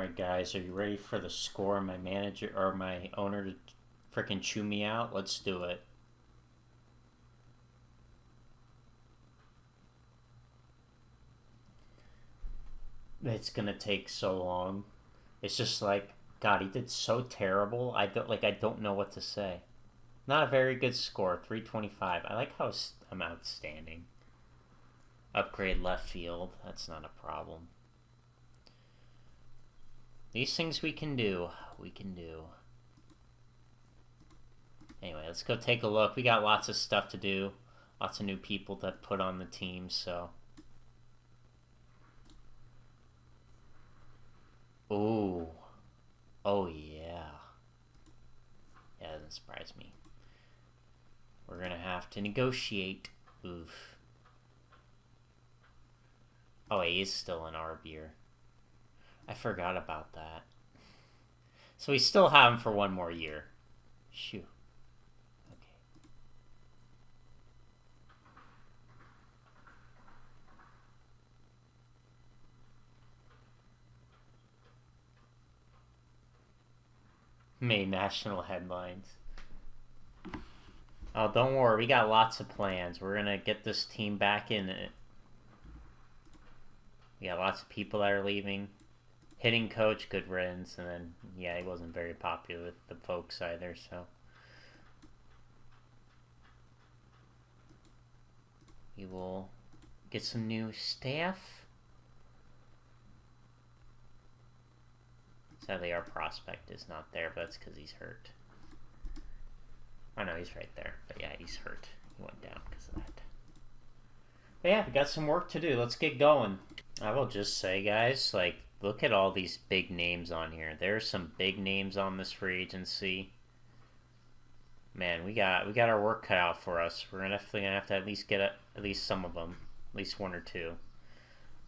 Alright guys, are you ready for the score? My manager or my owner to freaking chew me out? Let's do it. It's gonna take so long. It's just like, God, he did so terrible. I don't know what to say. Not a very good score, 325. I like how I'm outstanding. Upgrade left field, that's not a problem. These things we can do. Anyway, let's go take a look. We got lots of stuff to do. Lots of new people to put on the team, so. Ooh. Oh, yeah. Yeah, doesn't surprise me. We're gonna have to negotiate. Oof. Oh, he is still in our beer. I forgot about that. So we still have him for one more year. Shoo. Okay. Made national headlines. Oh, don't worry. We got lots of plans. We're going to get this team back in it. We got lots of people that are leaving. Hitting coach, good riddance. And then, yeah, he wasn't very popular with the folks either, so. We will get some new staff. Sadly, our prospect is not there, but that's because he's hurt. Oh, no, he's right there. But yeah, he's hurt. He went down because of that. But yeah, we got some work to do. Let's get going. I will just say, guys, like, look at all these big names on here. There's some big names on this free agency. Man, we got our work cut out for us. We're definitely gonna have to at least get at least some of them, at least one or two.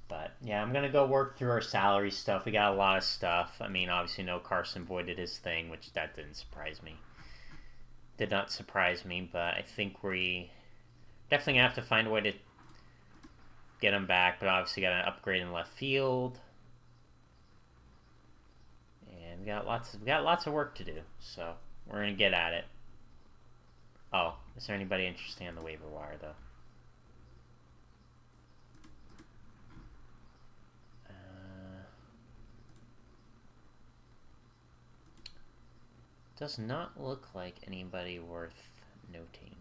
But yeah, I'm gonna go work through our salary stuff. We got a lot of stuff. I mean, obviously, no Carson Boyd did his thing, which that didn't surprise me. Did not surprise me, but I think we definitely have to find a way to get him back. But obviously, got an upgrade in left field. We got lots of work to do, so we're gonna get at it. Oh, is there anybody interesting on the waiver wire though? Does not look like anybody worth noting.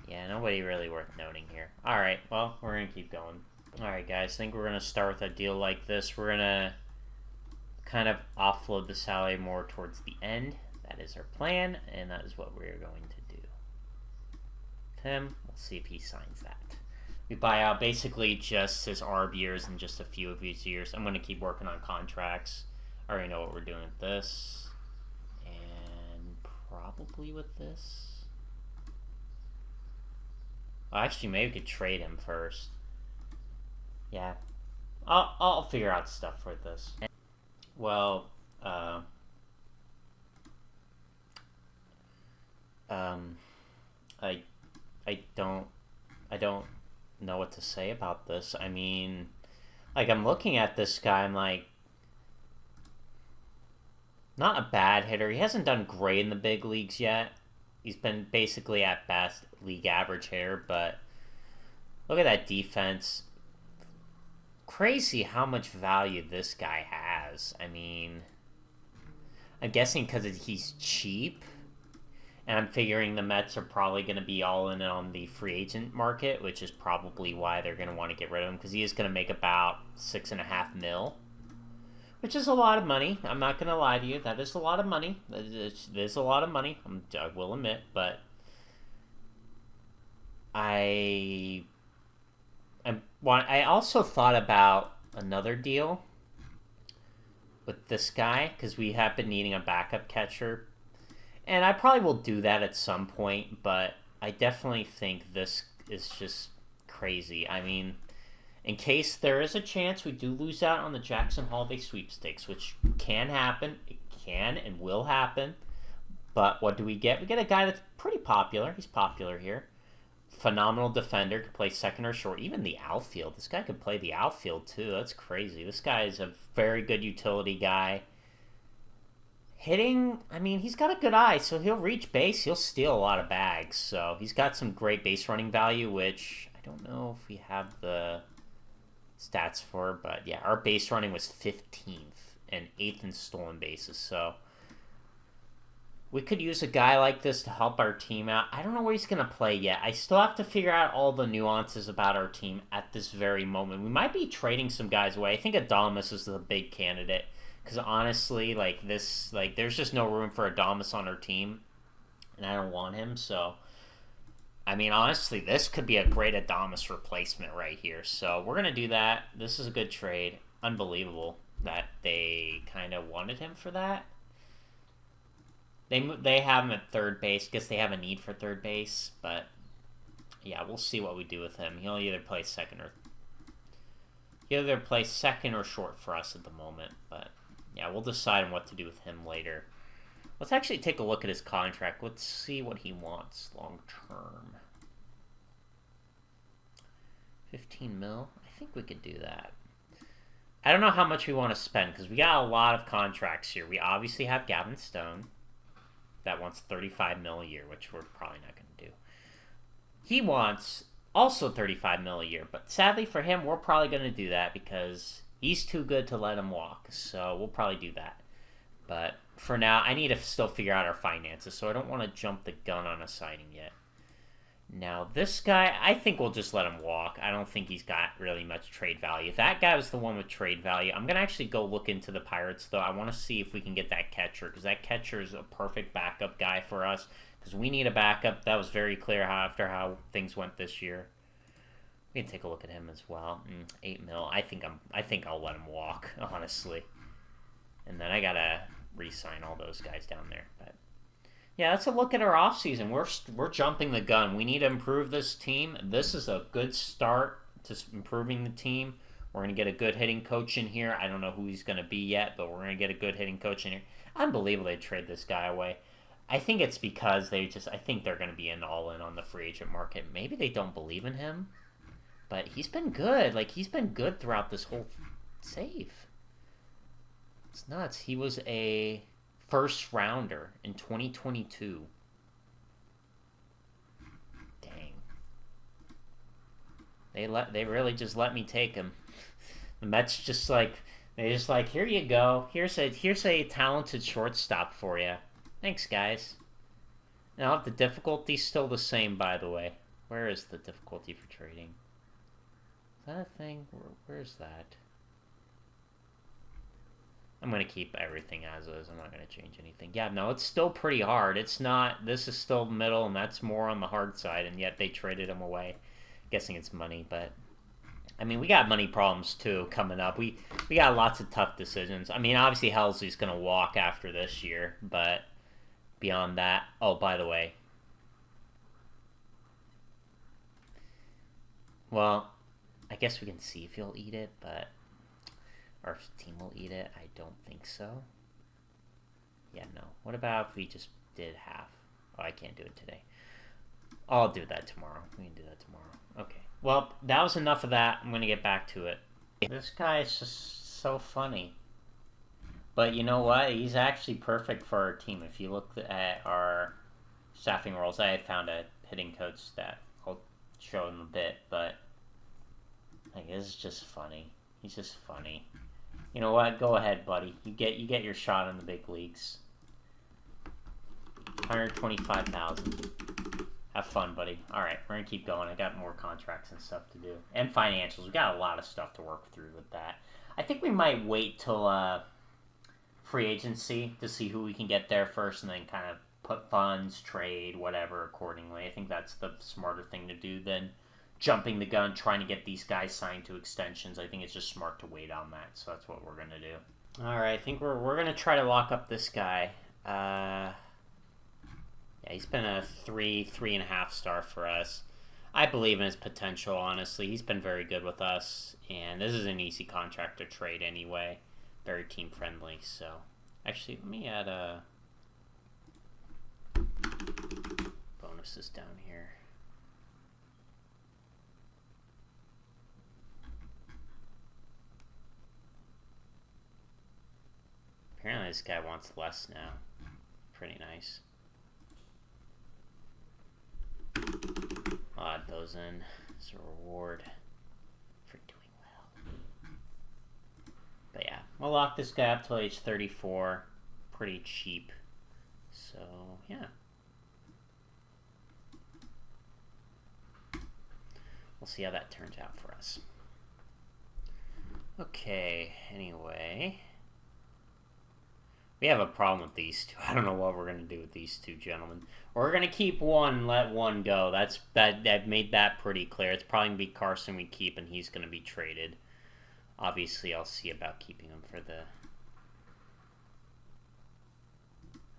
Yeah, nobody really worth noting here. Alright, well, we're going to keep going. Alright, guys, I think we're going to start with a deal like this. We're going to kind of offload the salary more towards the end. That is our plan, and that is what we're going to do. Him, we'll see if he signs that. We buy out basically just his ARB years and just a few of his years. I'm going to keep working on contracts. I already know what we're doing with this. And probably with this. Well, actually, maybe we could trade him first. Yeah. I'll figure out stuff for this. Well, I don't know what to say about this. I mean, like, I'm looking at this guy, I'm like, not a bad hitter. He hasn't done great in the big leagues yet. He's been basically at best league average hitter, but look at that defense. Crazy how much value this guy has. I mean, I'm guessing because he's cheap. And I'm figuring the Mets are probably going to be all in on the free agent market, which is probably why they're going to want to get rid of him, because he is going to make about $6.5 million, which is a lot of money. I'm not going to lie to you. That is a lot of money. It is a lot of money, I will admit, but I also thought about another deal with this guy, because we have been needing a backup catcher. And I probably will do that at some point, but I definitely think this is just crazy. I mean, in case there is a chance we do lose out on the Jackson Holiday sweepstakes, which can happen, it can and will happen, But what do we get? We get a guy that's pretty popular. He's popular here. Phenomenal defender, could play second or short. Even the outfield. This guy could play the outfield too. That's crazy. This guy is a very good utility guy. Hitting, I mean, he's got a good eye, so he'll reach base. He'll steal a lot of bags. So he's got some great base running value, which I don't know if we have the stats for. But yeah, our base running was 15th and 8th in stolen bases. So we could use a guy like this to help our team out. I don't know where he's going to play yet. I still have to figure out all the nuances about our team at this very moment. We might be trading some guys away. I think Adames is the big candidate. Because honestly, there's just no room for Adames on our team. And I don't want him, so... I mean, honestly, this could be a great Adames replacement right here. So we're going to do that. This is a good trade. Unbelievable that they kind of wanted him for that. They have him at third base. Guess they have a need for third base. But, yeah, we'll see what we do with him. He'll either play second or short for us at the moment. But, yeah, we'll decide on what to do with him later. Let's actually take a look at his contract. Let's see what he wants long term. 15 mil? I think we could do that. I don't know how much we want to spend because we got a lot of contracts here. We obviously have Gavin Stone that wants 35 mil a year, which we're probably not going to do. He wants also 35 mil a year, but sadly for him, we're probably going to do that because he's too good to let him walk. So we'll probably do that. But for now, I need to still figure out our finances, so I don't want to jump the gun on a signing yet. Now, this guy, I think we'll just let him walk. I don't think he's got really much trade value. If that guy was the one with trade value, I'm going to actually go look into the Pirates, though. I want to see if we can get that catcher, because that catcher is a perfect backup guy for us, because we need a backup. That was very clear after how things went this year. We can take a look at him as well. 8 mil. I think I'll let him walk, honestly. And then I got to re-sign all those guys down there, but yeah, let's look at our offseason. We're jumping the gun. We need to improve this team. This is a good start to improving the team. We're going to get a good hitting coach in here. I don't know who he's going to be yet, but we're going to get a good hitting coach in here. Unbelievable they trade this guy away. I think it's because I think they're going to be all in on the free agent market. Maybe they don't believe in him, but he's been good. He's been good throughout this whole save. It's nuts. He was a first rounder in 2022. Dang. They really just let me take him. The Mets here you go. Here's a talented shortstop for you. Thanks, guys. Now the difficulty's still the same, by the way. Where is the difficulty for trading? Is that a thing? Where's that? I'm going to keep everything as is. I'm not going to change anything. Yeah, no, it's still pretty hard. It's not... This is still middle, and that's more on the hard side, and yet they traded him away. Guessing it's money, but... I mean, we got money problems, too, coming up. We got lots of tough decisions. I mean, obviously, Helsley's going to walk after this year, but beyond that... Oh, by the way. Well, I guess we can see if he'll eat it, but... Our team will eat it? I don't think so. Yeah, no. What about if we just did half? Oh, I can't do it today. I'll do that tomorrow. We can do that tomorrow. Okay. Well, that was enough of that. I'm going to get back to it. This guy is just so funny. But you know what? He's actually perfect for our team. If you look at our staffing roles, I found a hitting coach that I'll show him a bit, but this is just funny. He's just funny. You know what? Go ahead, buddy. You get your shot in the big leagues. 125,000. Have fun, buddy. All right, we're gonna keep going. I got more contracts and stuff to do, and financials. We got a lot of stuff to work through with that. I think we might wait till free agency to see who we can get there first, and then kind of put funds, trade, whatever accordingly. I think that's the smarter thing to do than jumping the gun, trying to get these guys signed to extensions. I think it's just smart to wait on that, so that's what we're going to do. All right, I think we're going to try to lock up this guy. Yeah, he's been a 3.5 star for us. I believe in his potential, honestly. He's been very good with us, and this is an easy contract to trade anyway. Very team-friendly, so... Actually, let me add a... bonuses down here. Apparently this guy wants less now. Pretty nice. I'll add those in as a reward for doing well. But yeah, we'll lock this guy up till age 34. Pretty cheap. So, yeah. We'll see how that turns out for us. Okay, anyway. We have a problem with these two. I don't know what we're going to do with these two gentlemen. We're going to keep one and let one go. I've made that pretty clear. It's probably going to be Carson we keep, and he's going to be traded. Obviously, I'll see about keeping him for the...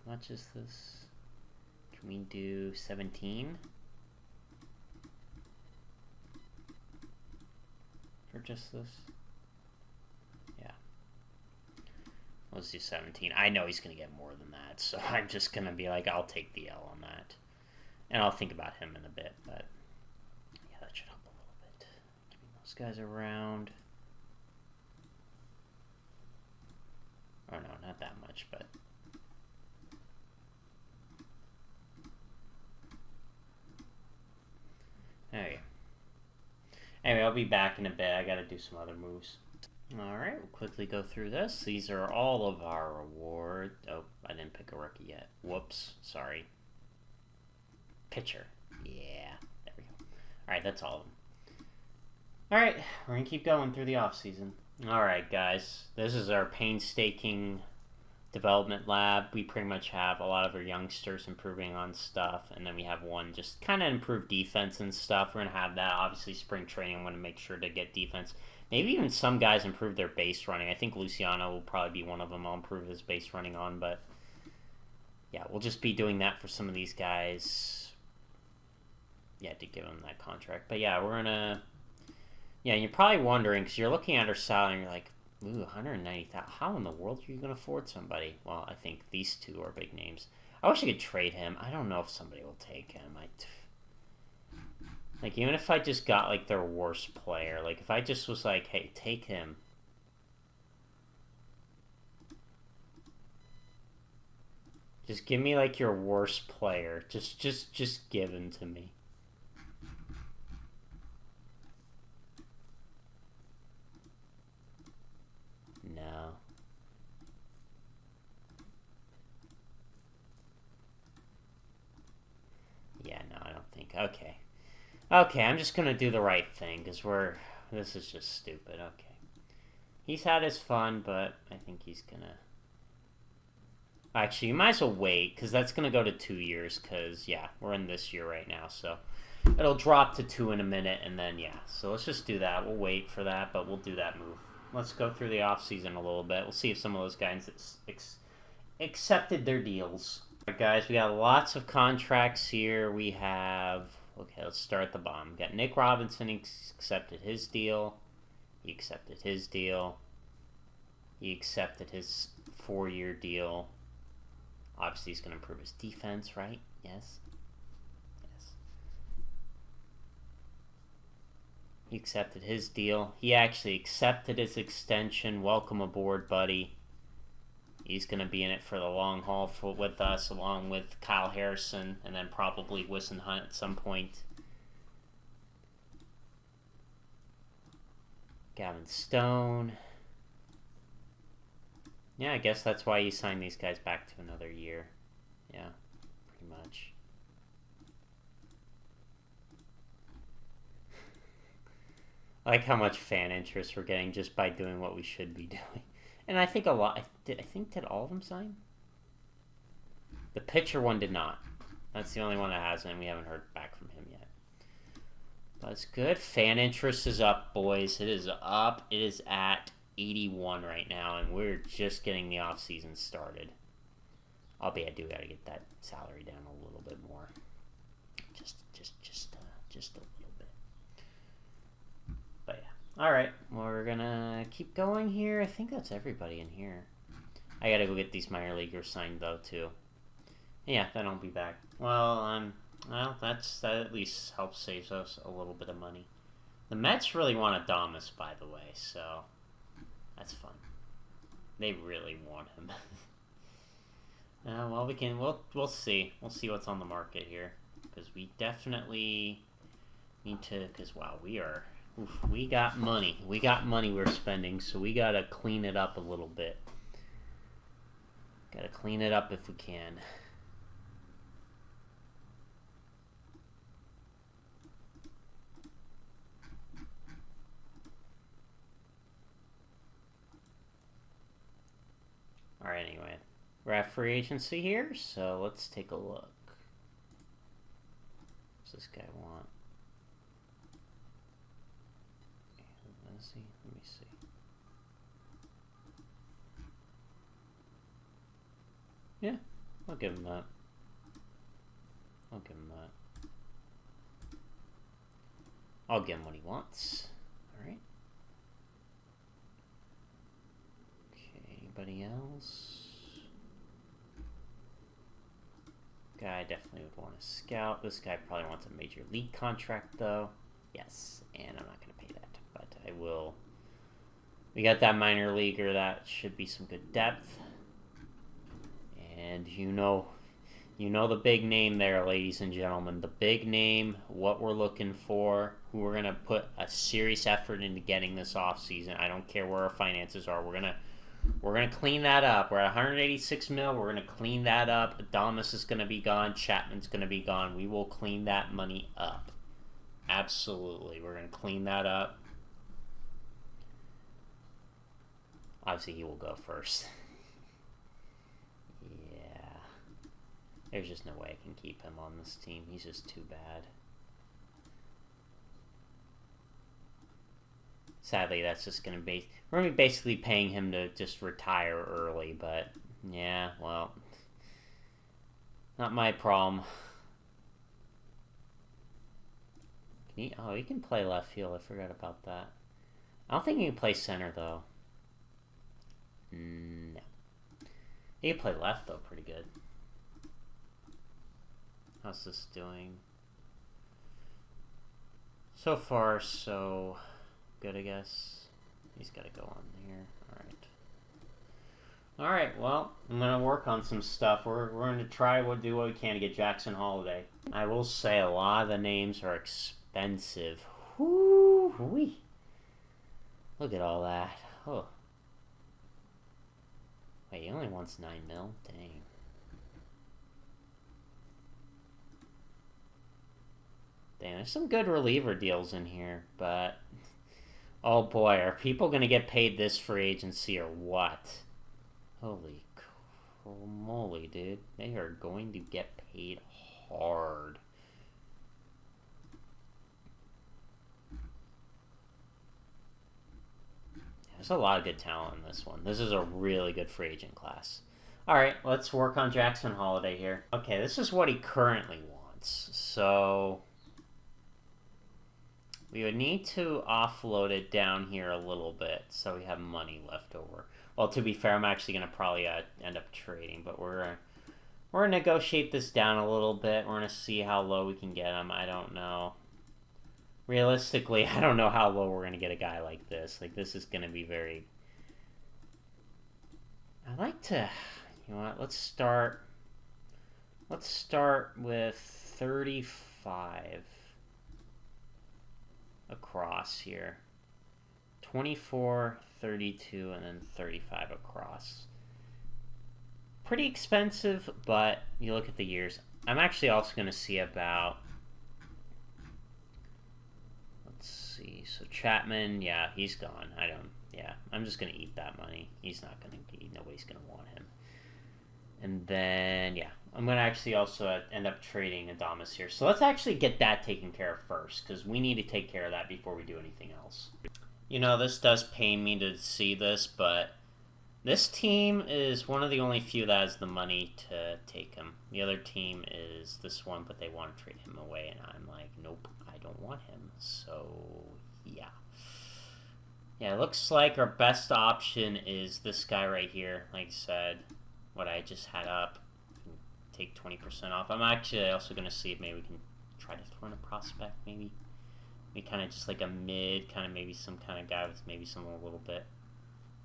How much is this? Can we do 17? For just this? Yeah. Let's do 17. I know he's going to get more than that, so I'm just going to be like, I'll take the L on that. And I'll think about him in a bit, but yeah, that should help a little bit. Keeping those guys around. Oh no, not that much, but... There you go. Anyway, I'll be back in a bit. I gotta do some other moves. Alright, we'll quickly go through this. These are all of our rewards. Oh, I didn't pick a rookie yet. Whoops, sorry. Pitcher. Yeah, there we go. Alright, that's all of them. Alright, we're gonna keep going through the off-season. Alright, guys. This is our painstaking development lab. We pretty much have a lot of our youngsters improving on stuff, and then we have one just kind of improve defense and stuff. We're going to have that. Obviously, spring training, I'm going to make sure to get defense. Maybe even some guys improve their base running. I think Luciano will probably be one of them. I'll improve his base running on, but yeah, we'll just be doing that for some of these guys. Yeah, to give them that contract. But yeah, we're going to... Yeah, you're probably wondering, because you're looking at our salary and you're like, ooh, 190,000. How in the world are you going to afford somebody? Well, I think these two are big names. I wish I could trade him. I don't know if somebody will take him. Like, even if I just got, like, their worst player. Like, if I just was like, hey, take him. Just give me, like, your worst player. Just give him to me. No. Yeah, no, I don't think. Okay. Okay, I'm just gonna do the right thing, because this is just stupid. Okay. He's had his fun, but I think he's gonna... Actually, you might as well wait, because that's gonna go to 2 years, because, yeah, we're in this year right now, so... It'll drop to 2 in a minute, and then, yeah. So let's just do that. We'll wait for that, but we'll do that move. Let's go through the off-season a little bit. We'll see if some of those guys accepted their deals. All right, guys, we got lots of contracts here. We have... Okay, let's start at the bottom. We got Nick Robinson. He accepted his deal. He accepted his deal. He accepted his 4-year deal. Obviously, he's going to improve his defense, right? Yes. He accepted his deal. He actually accepted his extension. Welcome aboard, buddy. He's going to be in it for the long haul with us, along with Kyle Harrison, and then probably Wisson Hunt at some point. Gavin Stone. Yeah, I guess that's why you signed these guys back to another year. Yeah, pretty much. I like how much fan interest we're getting just by doing what we should be doing. And I think a lot... Did all of them sign? The pitcher one did not. That's the only one that hasn't, and we haven't heard back from him yet. That's good. Fan interest is up, boys. It is up. It is at 81 right now, and we're just getting the off-season started. I do gotta get that salary down a little bit more. Just a little bit. But yeah. Alright, well, we're gonna keep going here. I think that's everybody in here. I gotta go get these minor leaguers signed, though, too. Yeah, then I'll be back. Well, Well, that at least helps save us a little bit of money. The Mets really want Adames, by the way, so that's fun. They really want him. Well, we'll see. We'll see what's on the market here, because we definitely need to. Because wow, we got money. We got money we're spending, so we gotta clean it up a little bit. Gotta clean it up if we can. Alright, anyway. We're at free agency here, so let's take a look. What's this guy want? Let me see. Yeah, I'll give him that. I'll give him what he wants. Alright. Anybody else? Guy definitely would want to scout. This guy probably wants a major league contract, though. Yes, and I'm not going to pay that, but I will. We got that minor leaguer. That should be some good depth. And you know the big name there, ladies and gentlemen. The big name, what we're looking for, who we're going to put a serious effort into getting this offseason. I don't care where our finances are. We're going to clean that up. We're at 186 mil. We're going to clean that up. Adames is going to be gone. Chapman's going to be gone. We will clean that money up. Absolutely. We're going to clean that up. Obviously, he will go first. Yeah. There's just no way I can keep him on this team. He's just too bad. Sadly, that's just going to be... We're going to be basically paying him to just retire early, but... Yeah, well... Not my problem. He can play left field. I forgot about that. I don't think he can play center, though. No. He can play left, though, pretty good. How's this doing? So far, so... good, I guess. He's got to go on here. Alright, well, I'm going to work on some stuff. We're going to try to do what we can to get Jackson-Holliday. I will say a lot of the names are expensive. Whoo-wee. Look at all that. Oh. Wait, he only wants 9 mil? Dang. Dang, there's some good reliever deals in here, but... oh boy, are people going to get paid this free agency or what? Holy moly, dude. They are going to get paid hard. There's a lot of good talent in this one. This is a really good free agent class. Alright, let's work on Jackson-Holliday here. Okay, this is what he currently wants. So... we would need to offload it down here a little bit so we have money left over. Well, to be fair, I'm actually going to probably end up trading, but we're going to negotiate this down a little bit. We're going to see how low we can get him. I don't know. Realistically, I don't know how low we're going to get a guy like this. Like, this is going to be very... I like to... you know what? Let's start with 35 across here. 24, 32, and then 35 across. Pretty expensive, but you look at the years. I'm actually also going to see about... let's see. So Chapman, yeah, he's gone. Yeah, I'm just going to eat that money. He's not going to... nobody's going to want him. And then, yeah, I'm going to actually also end up trading Adames here. So let's actually get that taken care of first, because we need to take care of that before we do anything else. You know, this does pain me to see this, but this team is one of the only few that has the money to take him. The other team is this one, but they want to trade him away, and I'm like, nope, I don't want him. So, yeah. Yeah, it looks like our best option is this guy right here, like I said, what I just had up. take 20% off. I'm actually also going to see if maybe we can try to throw in a prospect, maybe. Maybe kind of just like a mid, kind of maybe some kind of guy with maybe some a little bit.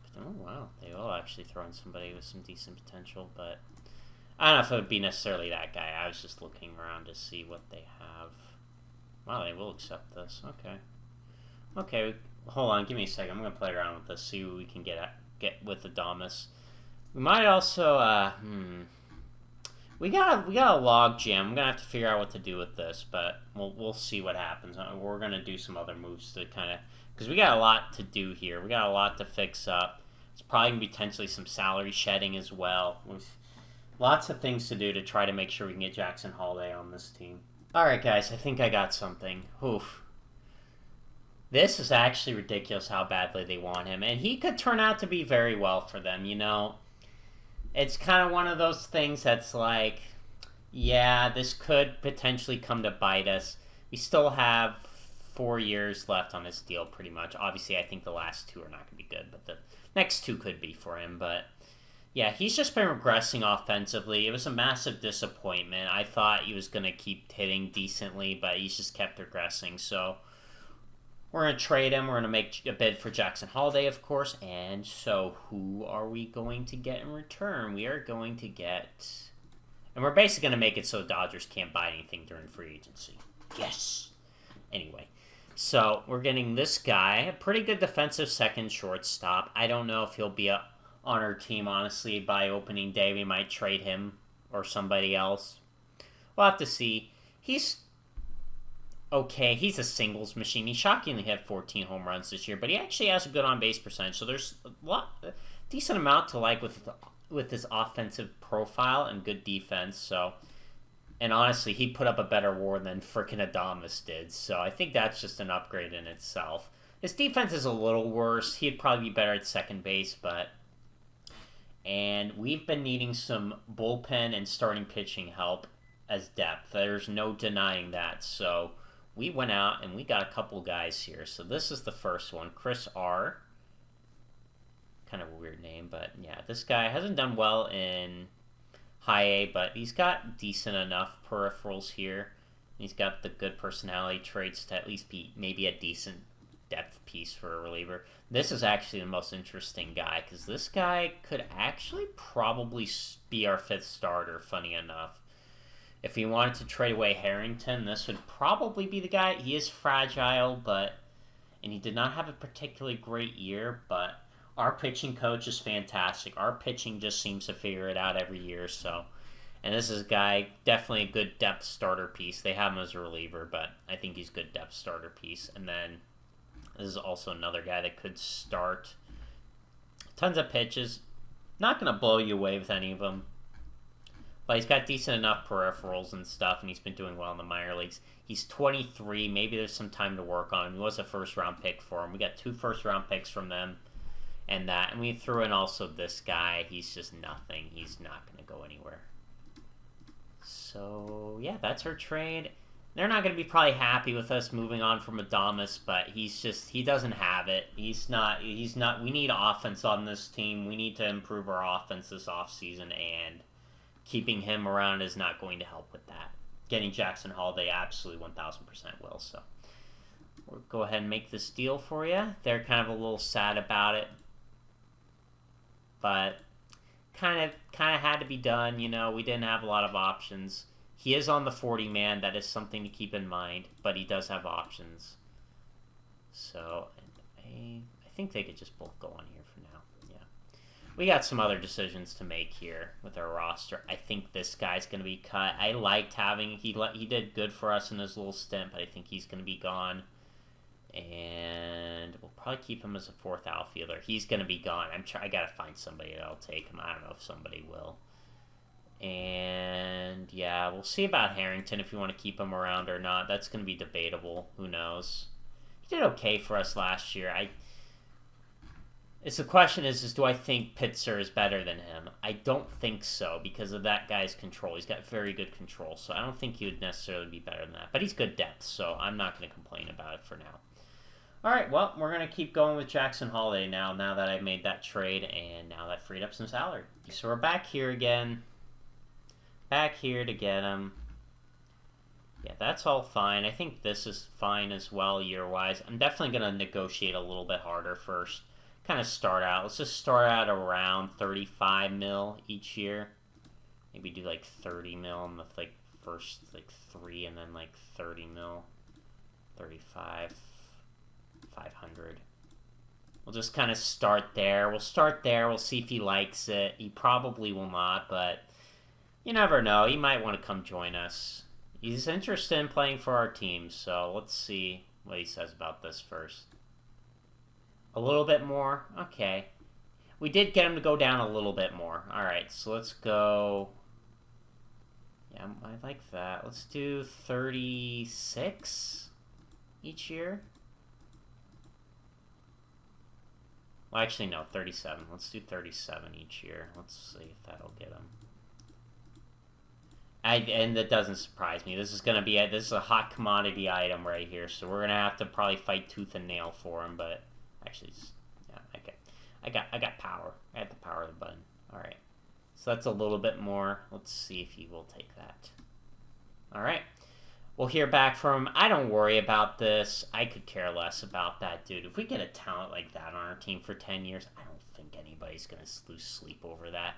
But, oh, wow. They will actually throw in somebody with some decent potential, but I don't know if it would be necessarily that guy. I was just looking around to see what they have. Wow, they will accept this. Okay. Okay, hold on. Give me a second. I'm going to play around with this, see what we can get with Adamas. We might also, We got a log jam. I'm gonna have to figure out what to do with this, but we'll see what happens. We're gonna do some other moves to kind of, because we got a lot to do here. We got a lot to fix up. It's probably gonna be potentially some salary shedding as well. Lots of things to do to try to make sure we can get Jackson Holiday on this team. All right, guys. I think I got something. Oof. This is actually ridiculous how badly they want him, and he could turn out to be very well for them. You know. It's kind of one of those things that's like, yeah, this could potentially come to bite us. We still have 4 years left on this deal, pretty much. Obviously, I think the last 2 are not going to be good, but the next 2 could be for him. But, yeah, he's just been regressing offensively. It was a massive disappointment. I thought he was going to keep hitting decently, but he's just kept regressing. So we're going to trade him. We're going to make a bid for Jackson Holiday, of course. And so who are we going to get in return? We are going to get... And we're basically going to make it so Dodgers can't buy anything during free agency. Yes! Anyway, so we're getting this guy. A pretty good defensive second shortstop. I don't know if he'll be on our team, honestly. By opening day, we might trade him or somebody else. We'll have to see. He's... okay, he's a singles machine. He shockingly had 14 home runs this year, but he actually has a good on-base percentage, so there's a decent amount to like with his offensive profile and good defense. So, and honestly, he put up a better WAR than frickin' Adames did, so I think that's just an upgrade in itself. His defense is a little worse. He'd probably be better at second base, but... And we've been needing some bullpen and starting pitching help as depth. There's no denying that, so... we went out and we got a couple guys here. So this is the first one, Chris R. Kind of a weird name, but yeah, this guy hasn't done well in high A, but he's got decent enough peripherals here. He's got the good personality traits to at least be maybe a decent depth piece for a reliever. This is actually the most interesting guy because this guy could actually probably be our 5th starter, funny enough. If he wanted to trade away Harrington, this would probably be the guy. He is fragile, and he did not have a particularly great year, but our pitching coach is fantastic. Our pitching just seems to figure it out every year, so. And this is a guy, definitely a good depth starter piece. They have him as a reliever, but I think he's a good depth starter piece. And then this is also another guy that could start. Tons of pitches. Not going to blow you away with any of them. But he's got decent enough peripherals and stuff, and he's been doing well in the minor leagues. He's 23. Maybe there's some time to work on him. He was a first-round pick for him. We got 2 first-round picks from them and that. And we threw in also this guy. He's just nothing. He's not going to go anywhere. So, yeah, that's our trade. They're not going to be probably happy with us moving on from Adames, but he doesn't have it. He's not, we need offense on this team. We need to improve our offense this offseason, and keeping him around is not going to help with that. Getting Jackson Holiday absolutely 1,000% will. So we'll go ahead and make this deal for you. They're kind of a little sad about it, but kind of had to be done. You know, we didn't have a lot of options. He is on the 40-man. That is something to keep in mind, but he does have options. So I think they could just both go on here for now. We got some other decisions to make here with our roster. I think this guy's going to be cut. I liked having... He did good for us in his little stint, but I think he's going to be gone. And we'll probably keep him as a 4th outfielder. He's going to be gone. I got to find somebody that'll take him. I don't know if somebody will. And, yeah, we'll see about Harrington if you want to keep him around or not. That's going to be debatable. Who knows? He did okay for us last year. The question is do I think Pitzer is better than him? I don't think so because of that guy's control. He's got very good control, so I don't think he would necessarily be better than that. But he's good depth, so I'm not going to complain about it for now. All right, well, we're going to keep going with Jackson Holiday now that I've made that trade and now that I freed up some salary. So we're back here again. Back here to get him. Yeah, that's all fine. I think this is fine as well year-wise. I'm definitely going to negotiate a little bit harder first. Kind of start out. Let's just start out around 35 mil each year. Maybe do like 30 mil in the like first like 3, and then like 30 mil, 35, 500. We'll just kind of start there. We'll start there. We'll see if he likes it. He probably will not, but you never know. He might want to come join us. He's interested in playing for our team, so let's see what he says about this first. A little bit more? Okay. We did get him to go down a little bit more. Alright, so let's go... Yeah, I like that. Let's do 36 each year. Well, actually, no, 37. Let's do 37 each year. Let's see if that'll get him. And that doesn't surprise me. This is going to be this is a hot commodity item right here, so we're going to have to probably fight tooth and nail for him, but actually, yeah, okay. I got power. I have the power of the button. All right. So that's a little bit more. Let's see if he will take that. All right. We'll hear back from him. I don't worry about this. I could care less about that, dude. If we get a talent like that on our team for 10 years, I don't think anybody's going to lose sleep over that.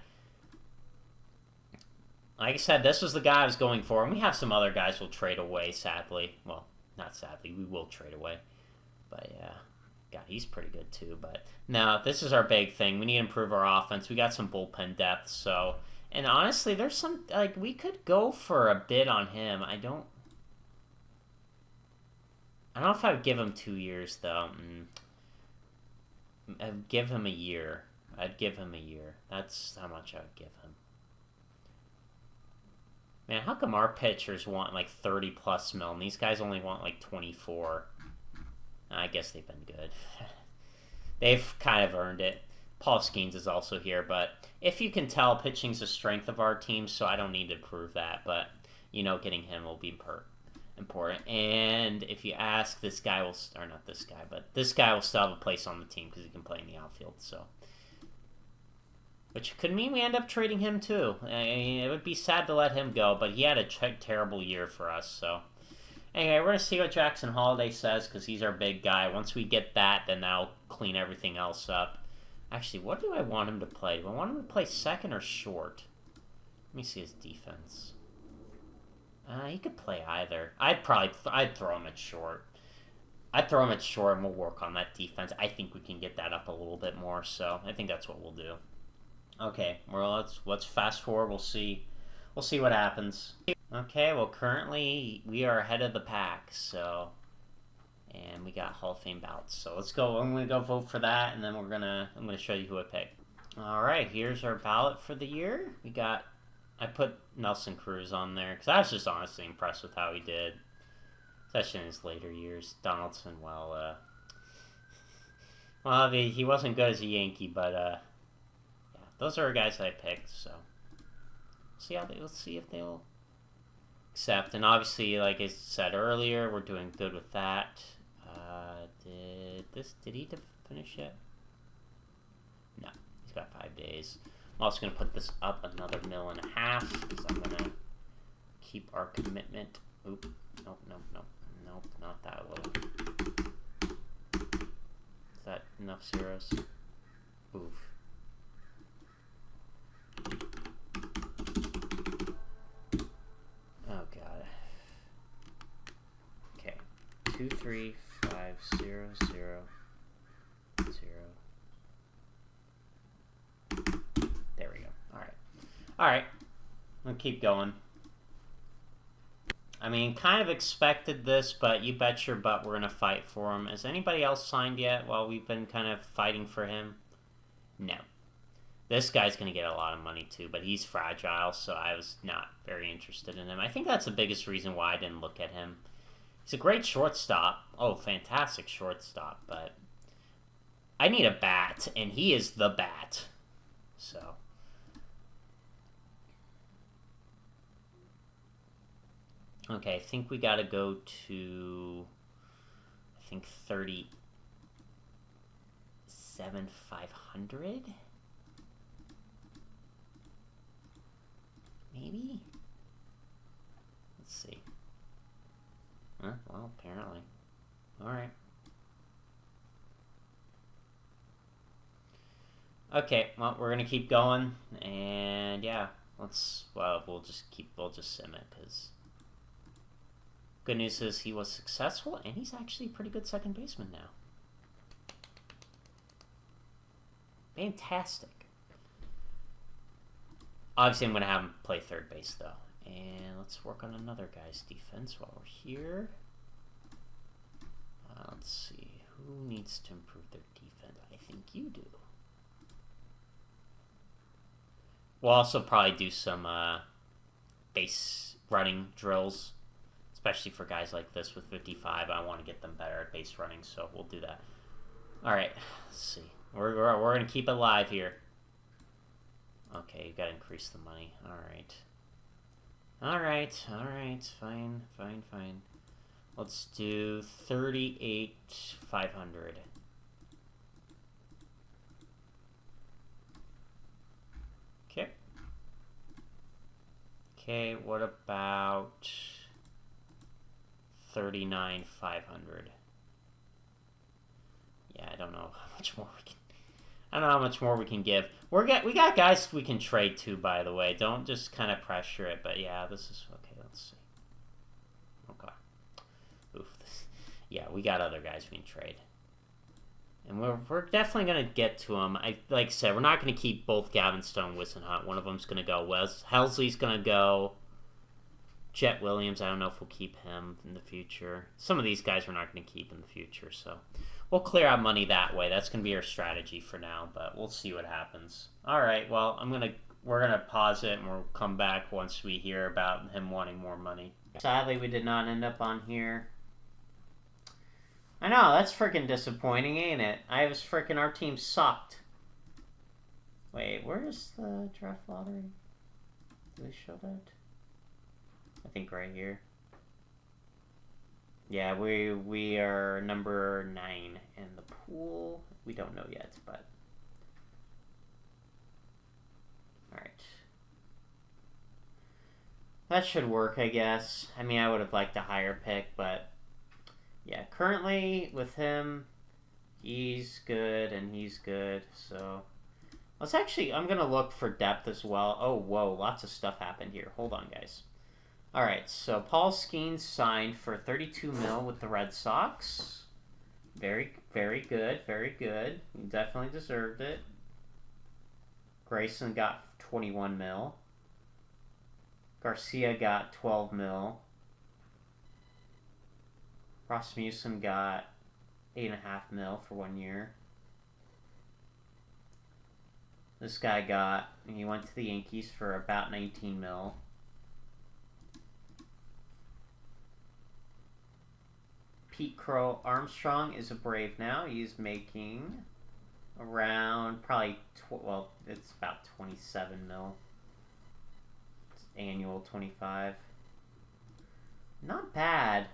Like I said, this was the guy I was going for, and we have some other guys we'll trade away, sadly. Well, not sadly, we will trade away. But yeah, God, he's pretty good too. But no, this is our big thing. We need to improve our offense. We got some bullpen depth, so... And honestly, there's some... Like, we could go for a bid on him. I don't know if I would give him 2 years, though. I'd give him a year. That's how much I would give him. Man, how come our pitchers want like 30 plus mil and these guys only want like 24? I guess they've been good. They've kind of earned it. Paul Skeens is also here, but if you can tell, pitching's the strength of our team, so I don't need to prove that, but, you know, getting him will be important. And if you ask, this guy will, or not this guy, but this guy will still have a place on the team because he can play in the outfield, so... Which could mean we end up trading him too. I mean, it would be sad to let him go, but he had a terrible year for us, so... Anyway, we're going to see what Jackson Holliday says, because he's our big guy. Once we get that, then that'll clean everything else up. Actually, what do I want him to play? Do I want him to play second or short? Let me see his defense. He could play either. I'd throw him at short. I'd throw him at short, and we'll work on that defense. I think we can get that up a little bit more, so I think that's what we'll do. Okay, well, let's fast forward. We'll see what happens. Okay, well, currently we are ahead of the pack, so, and we got Hall of Fame bouts. So let's go. I'm gonna go vote for that, and then I'm gonna show you who I picked. All right, here's our ballot for the year. I put Nelson Cruz on there because I was just honestly impressed with how he did, especially in his later years. Donaldson, well, he wasn't good as a Yankee, but those are guys I picked, so let's see if they'll accept. And obviously, like I said earlier, we're doing good with that. Did he finish yet? No, he's got 5 days. I'm also going to put this up another 1.5 mil because I'm going to keep our commitment. Oop, nope, not that low. Is that enough zeros? Oof. Oh god. Okay. 23500. There we go. Alright. I'll keep going. I mean, kind of expected this, but you bet your butt we're gonna fight for him. Has anybody else signed yet while we've been kind of fighting for him? No. This guy's going to get a lot of money too, but he's fragile, so I was not very interested in him. I think that's the biggest reason why I didn't look at him. He's a great shortstop. Oh, fantastic shortstop, but I need a bat, and he is the bat. So. Okay, I think we got to go to, 37,500? Maybe? see. Well, apparently. Alright. Okay, well, we're gonna keep going, and yeah, we'll just sim it, because good news is he was successful, and he's actually a pretty good second baseman now. Fantastic. Obviously, I'm gonna have him play third base, though, and let's work on another guy's defense while we're here. Let's see, who needs to improve their defense? I think you do. We'll also probably do some base running drills, especially for guys like this with 55. I want to get them better at base running, so we'll do that. All right, let's see. We're going to keep it live here. Okay, you got to increase the money. All right. Fine. Let's do 38,500. Okay, what about 39,500? Yeah, I don't know how much more we can. I don't know how much more we can give. We got guys we can trade to, by the way. Don't just kind of pressure it. But yeah, this is okay. Let's see. Okay. Oof. Yeah, we got other guys we can trade. And we're definitely going to get to them. Like I said, we're not going to keep both Gavin Stone and Wissenhunt. One of them's going to go. Helsley's going to go. Jet Williams, I don't know if we'll keep him in the future. Some of these guys we're not going to keep in the future. So we'll clear out money that way. That's going to be our strategy for now. But we'll see what happens. All right, well, we're going to pause it. And we'll come back once we hear about him wanting more money. Sadly, we did not end up on here. I know, that's freaking disappointing, ain't it? Our team sucked. Wait, where's the draft lottery? Do they show that? I think right here. Yeah, we are number 9 in the pool. We don't know yet, but... Alright. That should work, I guess. I mean, I would have liked a higher pick, but... Yeah, currently with him, he's good and he's good, so... I'm going to look for depth as well. Oh, whoa, lots of stuff happened here. Hold on, guys. Alright, so Paul Skeens signed for $32 million with the Red Sox. Very, very good, very good. He definitely deserved it. Grayson got $21 million. Garcia got $12 million. Rasmussen got $8.5 million for 1 year. This guy he went to the Yankees for about $19 million. Pete Crow Armstrong is a Brave now. He's making around probably, it's about $27 million. It's annual 25. Not bad.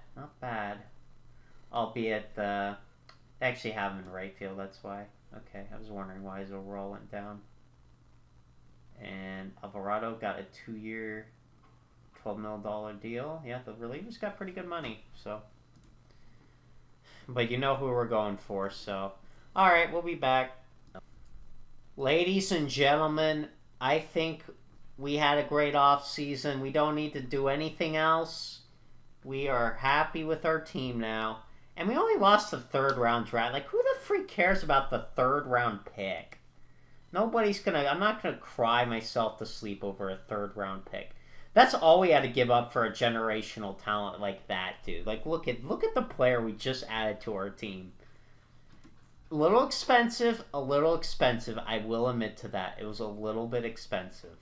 Albeit, they actually have him in right field, that's why. Okay, I was wondering why his overall went down. And Alvarado got a 2-year, $12 million deal. Yeah, the relievers got pretty good money, so. But you know who we're going for, so. Alright, we'll be back. Ladies and gentlemen, I think we had a great off-season. We don't need to do anything else. We are happy with our team now. And we only lost the 3rd round draft. Like, who the freak cares about the 3rd round pick? I'm not gonna cry myself to sleep over a 3rd round pick. That's all we had to give up for a generational talent like that, dude. Like, look at the player we just added to our team. A little expensive. I will admit to that. It was a little bit expensive.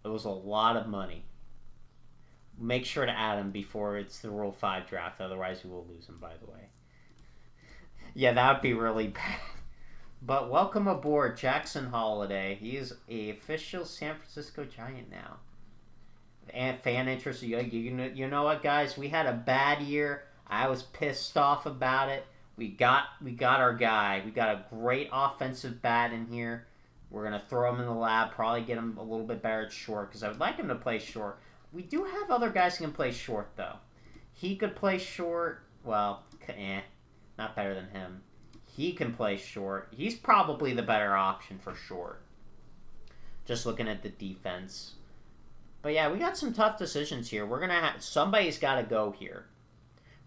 It was a lot of money. Make sure to add him before it's the Rule 5 draft, otherwise we will lose him, by the way. Yeah, that would be really bad. But welcome aboard, Jackson Holiday. He is an official San Francisco Giant now. And fan interest, you know what, guys? We had a bad year. I was pissed off about it. We got our guy. We got a great offensive bat in here. We're going to throw him in the lab, probably get him a little bit better at short, because I would like him to play short. We do have other guys who can play short, though. He could play short. Well, not better than him. He can play short. He's probably the better option for short. Just looking at the defense. But yeah, we got some tough decisions here. We're going to have... Somebody's got to go here.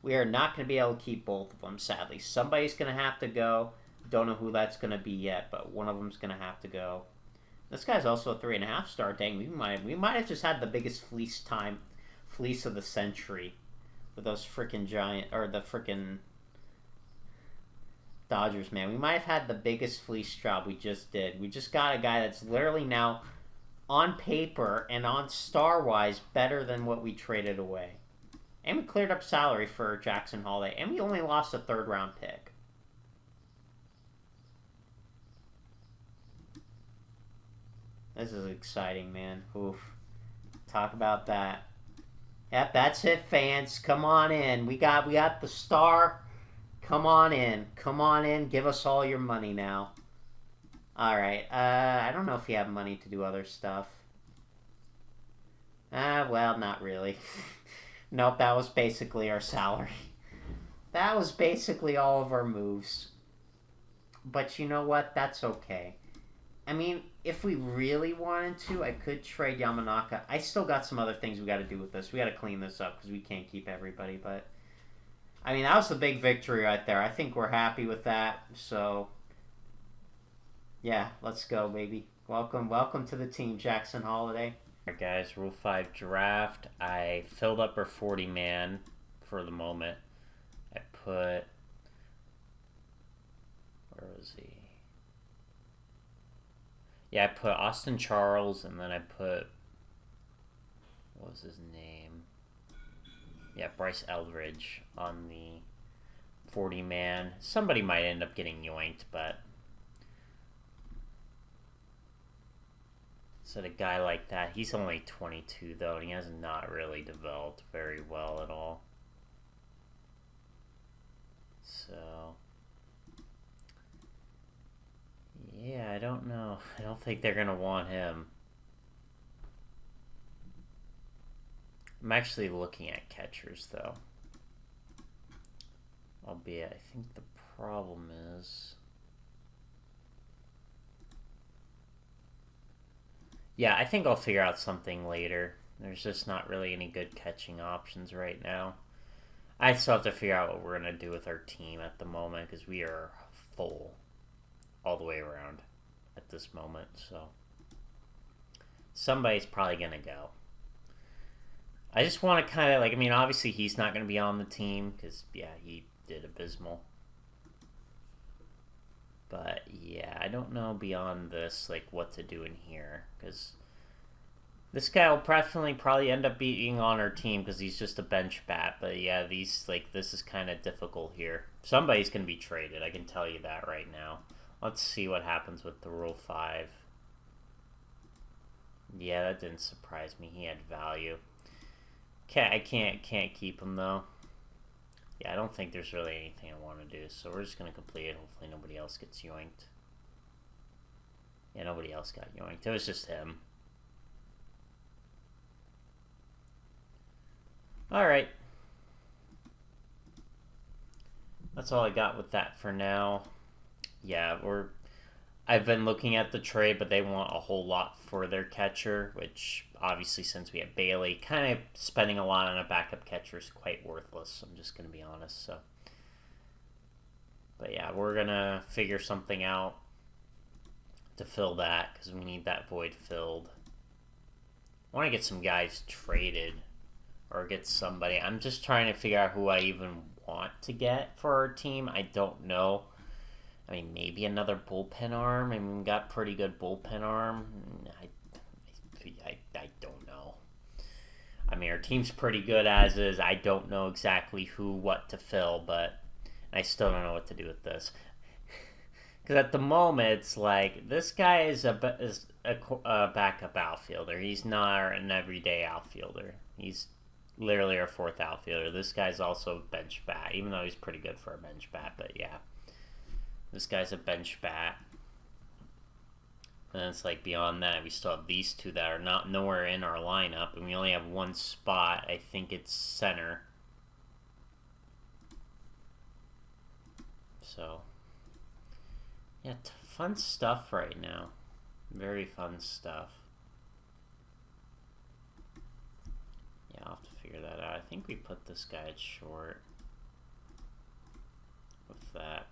We are not going to be able to keep both of them, sadly. Somebody's going to have to go. Don't know who that's going to be yet, but one of them's going to have to go. This guy's also a 3.5 star. Dang, we might have just had the biggest fleece of the century with those freaking giant, or the freaking Dodgers, man. We might have had the biggest fleece job we just did. We just got a guy that's literally now on paper and on star-wise better than what we traded away. And we cleared up salary for Jackson Holiday, and we only lost a 3rd-round pick. This is exciting, man. Oof. Talk about that. Yep, that's it, fans. Come on in. We got the star. Come on in. Come on in. Give us all your money now. Alright. I don't know if you have money to do other stuff. Well, not really. Nope, that was basically our salary. That was basically all of our moves. But you know what? That's okay. I mean, if we really wanted to, I could trade Yamanaka. I still got some other things we got to do with this. We got to clean this up because we can't keep everybody. But, I mean, that was the big victory right there. I think we're happy with that. So, yeah, let's go, baby. Welcome to the team, Jackson Holiday. Alright, guys, Rule 5 draft. I filled up our 40-man for the moment. I put... Where was he? Yeah, I put Austin Charles, and then I put... What was his name? Yeah, Bryce Eldridge on the 40-man. Somebody might end up getting yoinked, but... So a guy like that, he's only 22, though, and he has not really developed very well at all. So... Yeah, I don't know. I don't think they're going to want him. I'm actually looking at catchers, though. Albeit, I think the problem is... Yeah, I think I'll figure out something later. There's just not really any good catching options right now. I still have to figure out what we're going to do with our team at the moment, because we are full all the way around at this moment, so somebody's probably gonna go. I just want to kind of, like, I mean, obviously he's not gonna be on the team because, yeah, he did abysmal, but yeah, I don't know beyond this, like, what to do in here, because this guy will probably end up being on our team because he's just a bench bat. But yeah, this is kind of difficult here. Somebody's gonna be traded, I can tell you that right now. Let's see what happens with the Rule 5. Yeah, that didn't surprise me. He had value. I can't keep him, though. Yeah, I don't think there's really anything I want to do, so we're just going to complete it. Hopefully nobody else gets yoinked. Yeah, nobody else got yoinked. It was just him. Alright. That's all I got with that for now. Yeah, I've been looking at the trade, but they want a whole lot for their catcher, which obviously, since we have Bailey, kind of spending a lot on a backup catcher is quite worthless. I'm just going to be honest. So, but yeah, we're going to figure something out to fill that because we need that void filled. I want to get some guys traded or get somebody. I'm just trying to figure out who I even want to get for our team. I don't know. I mean, maybe another bullpen arm. I mean, we got pretty good bullpen arm. I don't know. I mean, our team's pretty good as is. I don't know exactly what to fill, but I still don't know what to do with this. Because at the moment, it's like, this guy is a backup outfielder. He's not an everyday outfielder. He's literally our 4th outfielder. This guy's also a bench bat, even though he's pretty good for a bench bat, but yeah. This guy's a bench bat. And it's like beyond that, we still have these two that are not nowhere in our lineup, and we only have one spot. I think it's center. So, yeah, fun stuff right now. Very fun stuff. Yeah, I'll have to figure that out. I think we put this guy at short with that.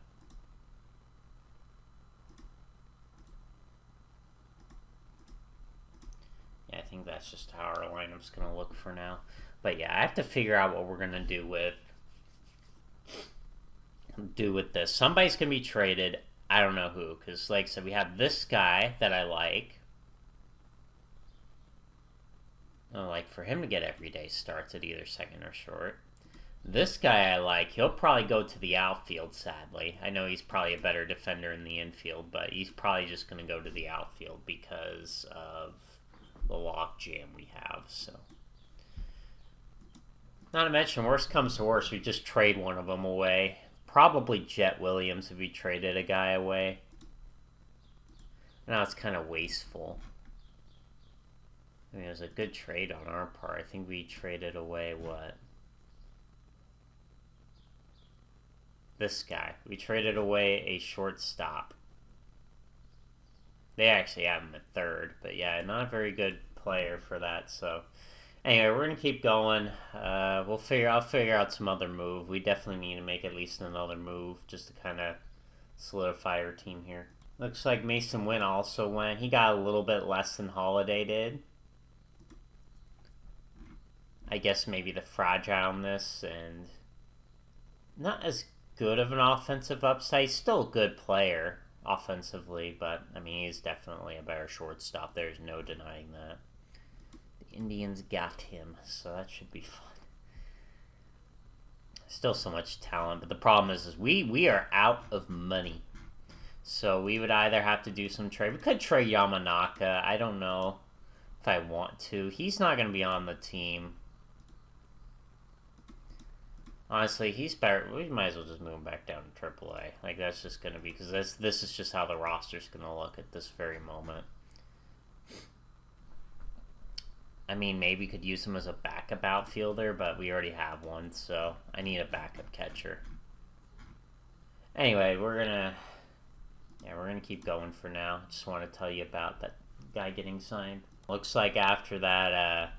Yeah, I think that's just how our lineup's going to look for now. But yeah, I have to figure out what we're going to do with this. Somebody's going to be traded. I don't know who, because like I said, we have this guy that I like. I like for him to get everyday starts at either second or short. This guy I like. He'll probably go to the outfield, sadly. I know he's probably a better defender in the infield, but he's probably just going to go to the outfield because of the lock jam we have. So, not to mention, worst comes to worst, we just trade one of them away. Probably Jet Williams if we traded a guy away. Now it's kind of wasteful. I mean, it was a good trade on our part. I think we traded away what? This guy. We traded away a shortstop. They actually have him at third, but yeah, not a very good player for that. So anyway, we're gonna keep going. I'll figure out some other move. We definitely need to make at least another move just to kind of solidify our team here. Looks like Mason Wynn also went. He got a little bit less than Holiday did. I guess maybe the fragileness and not as good of an offensive upside. He's still a good player offensively, but I mean, he's definitely a better shortstop. There's no denying that. The Indians got him, so that should be fun. Still so much talent, but the problem is we are out of money. So we would either have to do some trade. We could trade Yamanaka. I don't know if I want to. He's not going to be on the team. Honestly, he's better. We might as well just move him back down to AAA. Like, that's just going to be... Because this is just how the roster's going to look at this very moment. I mean, maybe could use him as a backup outfielder, but we already have one, so I need a backup catcher. Anyway, we're going to keep going for now. Just want to tell you about that guy getting signed. Looks like after that,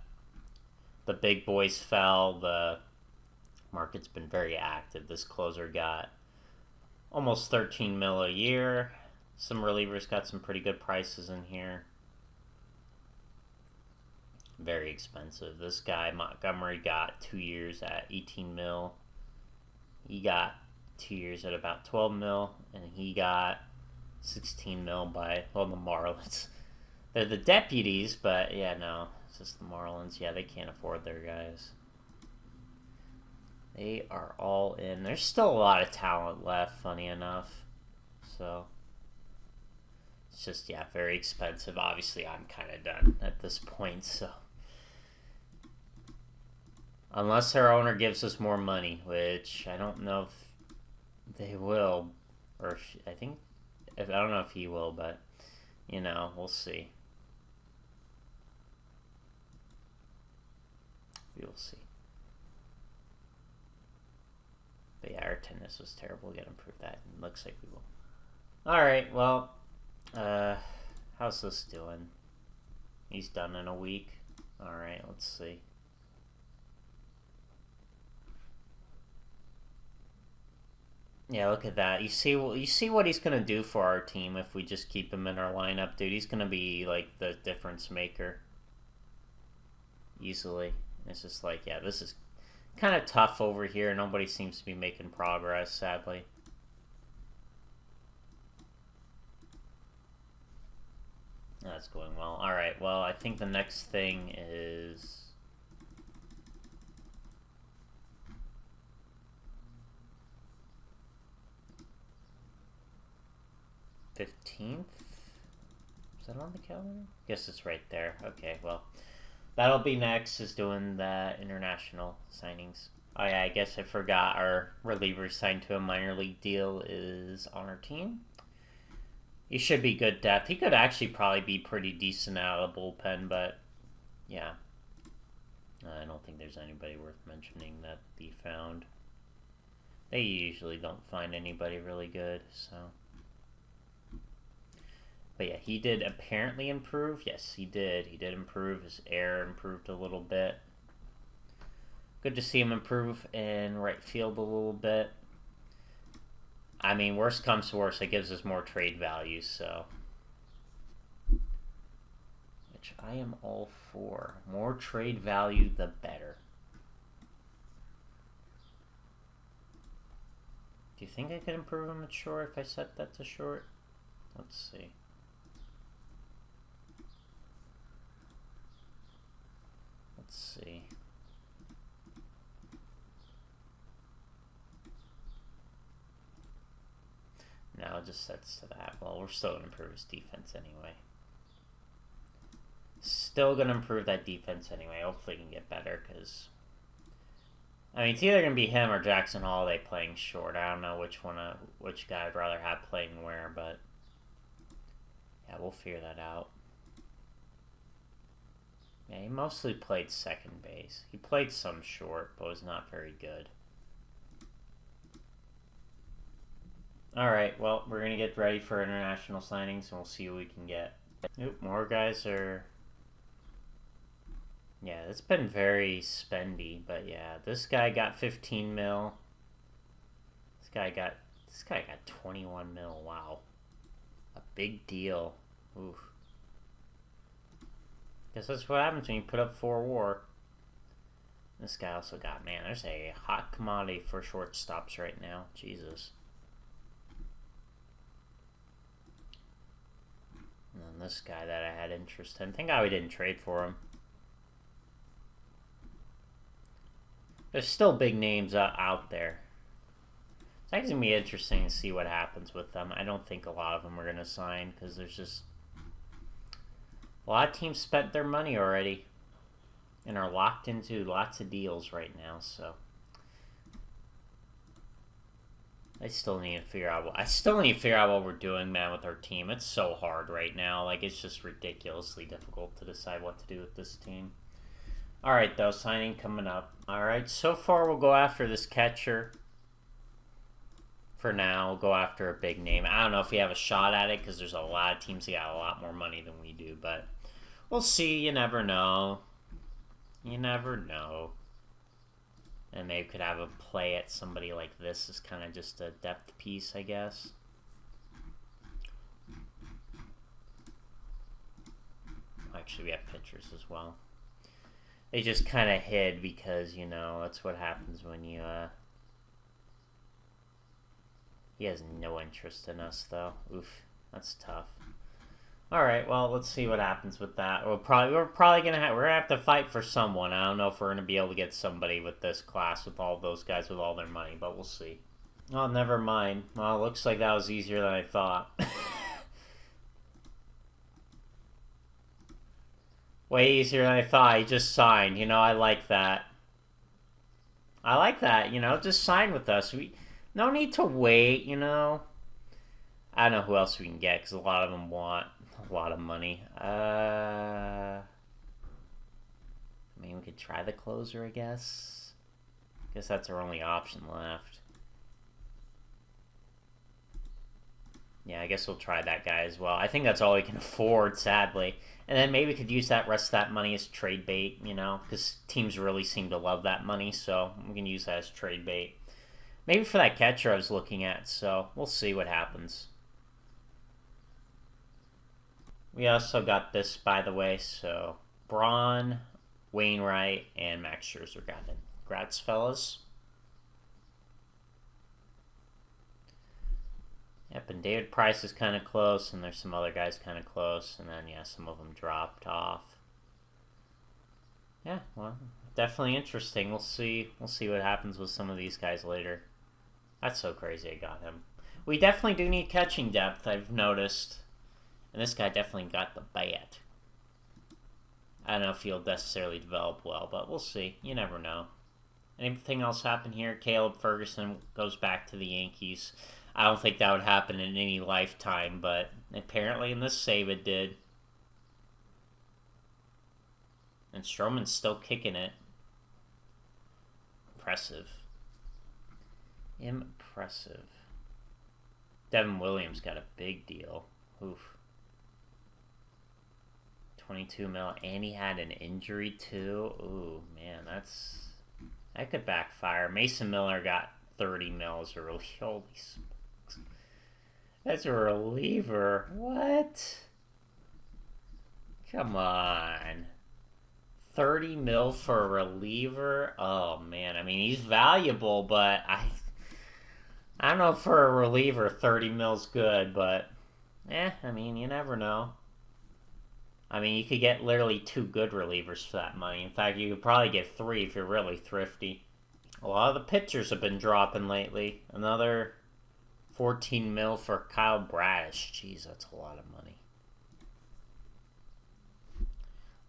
the big boys fell. The market's been very active. This closer got almost 13 mil a year. Some relievers got some pretty good prices in here. Very expensive. This guy, Montgomery, got 2 years at 18 mil. He got 2 years at about 12 mil. And he got 16 mil by, well, the Marlins. They're the deputies, but yeah, no. It's just the Marlins. Yeah, they can't afford their guys. They are all in. There's still a lot of talent left, funny enough. So, it's just, yeah, very expensive. Obviously, I'm kind of done at this point, so. Unless our owner gives us more money, which I don't know if they will. Or if, I don't know if he will, but, you know, we'll see. We will see. But yeah, our tennis was terrible. We gotta improve that. It looks like we will. Alright, well, how's this doing? He's done in a week. Alright, let's see. Yeah, look at that. You see what he's gonna do for our team if we just keep him in our lineup, dude. He's gonna be like the difference maker. Easily. It's just like, yeah, this is kind of tough over here. Nobody seems to be making progress, sadly. That's going well. Alright, well, I think the next thing is... $15th? Is that on the calendar? Guess it's right there. Okay, well, that'll be next, is doing the international signings. Oh yeah, I guess I forgot our reliever signed to a minor league deal is on our team. He should be good depth. He could actually probably be pretty decent out of the bullpen, but yeah. I don't think there's anybody worth mentioning that he found. They usually don't find anybody really good, so. But yeah, he did apparently improve. Yes, he did. He did improve. His air improved a little bit. Good to see him improve in right field a little bit. I mean, worst comes to worst, it gives us more trade value, so. Which I am all for. More trade value, the better. Do you think I could improve him at short if I set that to short? Let's see. Let's see. No, it just sets to that. Well, we're still going to improve his defense anyway. Still going to improve that defense anyway. Hopefully he can get better because... I mean, it's either going to be him or Jackson Holiday playing short. I don't know which guy I'd rather have playing where, but... Yeah, we'll figure that out. Yeah, he mostly played second base. He played some short, but was not very good. Alright, well, we're going to get ready for international signings, and we'll see what we can get. Nope, more guys are... Yeah, it's been very spendy, but yeah, this guy got 15 mil. This guy got 21 mil, wow. A big deal. Oof. Guess that's what happens when you put up 4 WAR. This guy also got, man, there's a hot commodity for shortstops right now. Jesus. And then this guy that I had interest in. Thank God we didn't trade for him. There's still big names out there. It's actually going to be interesting to see what happens with them. I don't think a lot of them are going to sign because there's just... A lot of teams spent their money already and are locked into lots of deals right now, so... I still need to figure out what we're doing, man, with our team. It's so hard right now. Like, it's just ridiculously difficult to decide what to do with this team. Alright, though, signing coming up. Alright, so far we'll go after this catcher. For now, we'll go after a big name. I don't know if we have a shot at it, because there's a lot of teams that got a lot more money than we do, but we'll see. You never know. You never know. And maybe could have a play at somebody like this as kind of just a depth piece, I guess. Actually, we have pitchers as well. They just kind of hid because, you know, that's what happens when you, He has no interest in us, though. Oof, that's tough. Alright, well, let's see what happens with that. We're probably gonna have to fight for someone. I don't know if we're gonna be able to get somebody with this class, with all those guys with all their money, but we'll see. Oh, never mind. Well, it looks like that was easier than I thought. Way easier than I thought. He just signed. You know, I like that. I like that, you know, just sign with us. No need to wait, you know. I don't know who else we can get, because a lot of them want a lot of money. I mean, we could try the closer, I guess. Guess that's our only option left. Yeah, I guess we'll try that guy as well. I think that's all we can afford, sadly. And then maybe we could use that rest of that money as trade bait, you know, because teams really seem to love that money, so we can use that as trade bait. Maybe for that catcher I was looking at, so we'll see what happens. We also got this, by the way, so Braun, Wainwright, and Max Scherzer got in. Congrats, fellas. Yep, and David Price is kind of close, and there's some other guys kind of close, and then, yeah, some of them dropped off. Yeah, well, definitely interesting. We'll see what happens with some of these guys later. That's so crazy I got him. We definitely do need catching depth, I've noticed. And this guy definitely got the bat. I don't know if he'll necessarily develop well, but we'll see. You never know. Anything else happen here? Caleb Ferguson goes back to the Yankees. I don't think that would happen in any lifetime, but apparently in this save it did. And Stroman's still kicking it. Impressive. Impressive. Devin Williams got a big deal. Oof. 22 mil, and he had an injury too. Ooh, man, that could backfire. Mason Miller got 30 mils early. Holy smokes. That's a reliever. What? Come on. 30 mil for a reliever? Oh, man. I mean, he's valuable, but I don't know if for a reliever 30 mil's good, but I mean, you never know. I mean, you could get literally 2 good relievers for that money. In fact, you could probably get 3 if you're really thrifty. A lot of the pitchers have been dropping lately. Another 14 mil for Kyle Bradish. Jeez, that's a lot of money.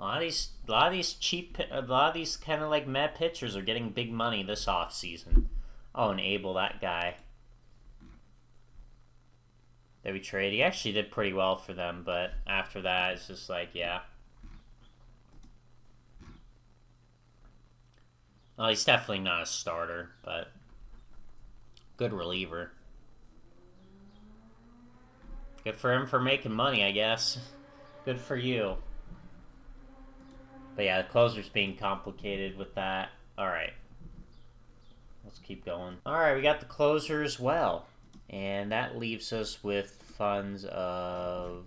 A lot of these kind of like meh pitchers are getting big money this offseason. Oh, and Abel, that guy that we traded, he actually did pretty well for them, but after that, it's just like, yeah. Well, he's definitely not a starter, but good reliever. Good for him for making money, I guess. Good for you. But yeah, the closer's being complicated with that. Alright. Let's keep going. Alright, we got the closer as well. And that leaves us with funds of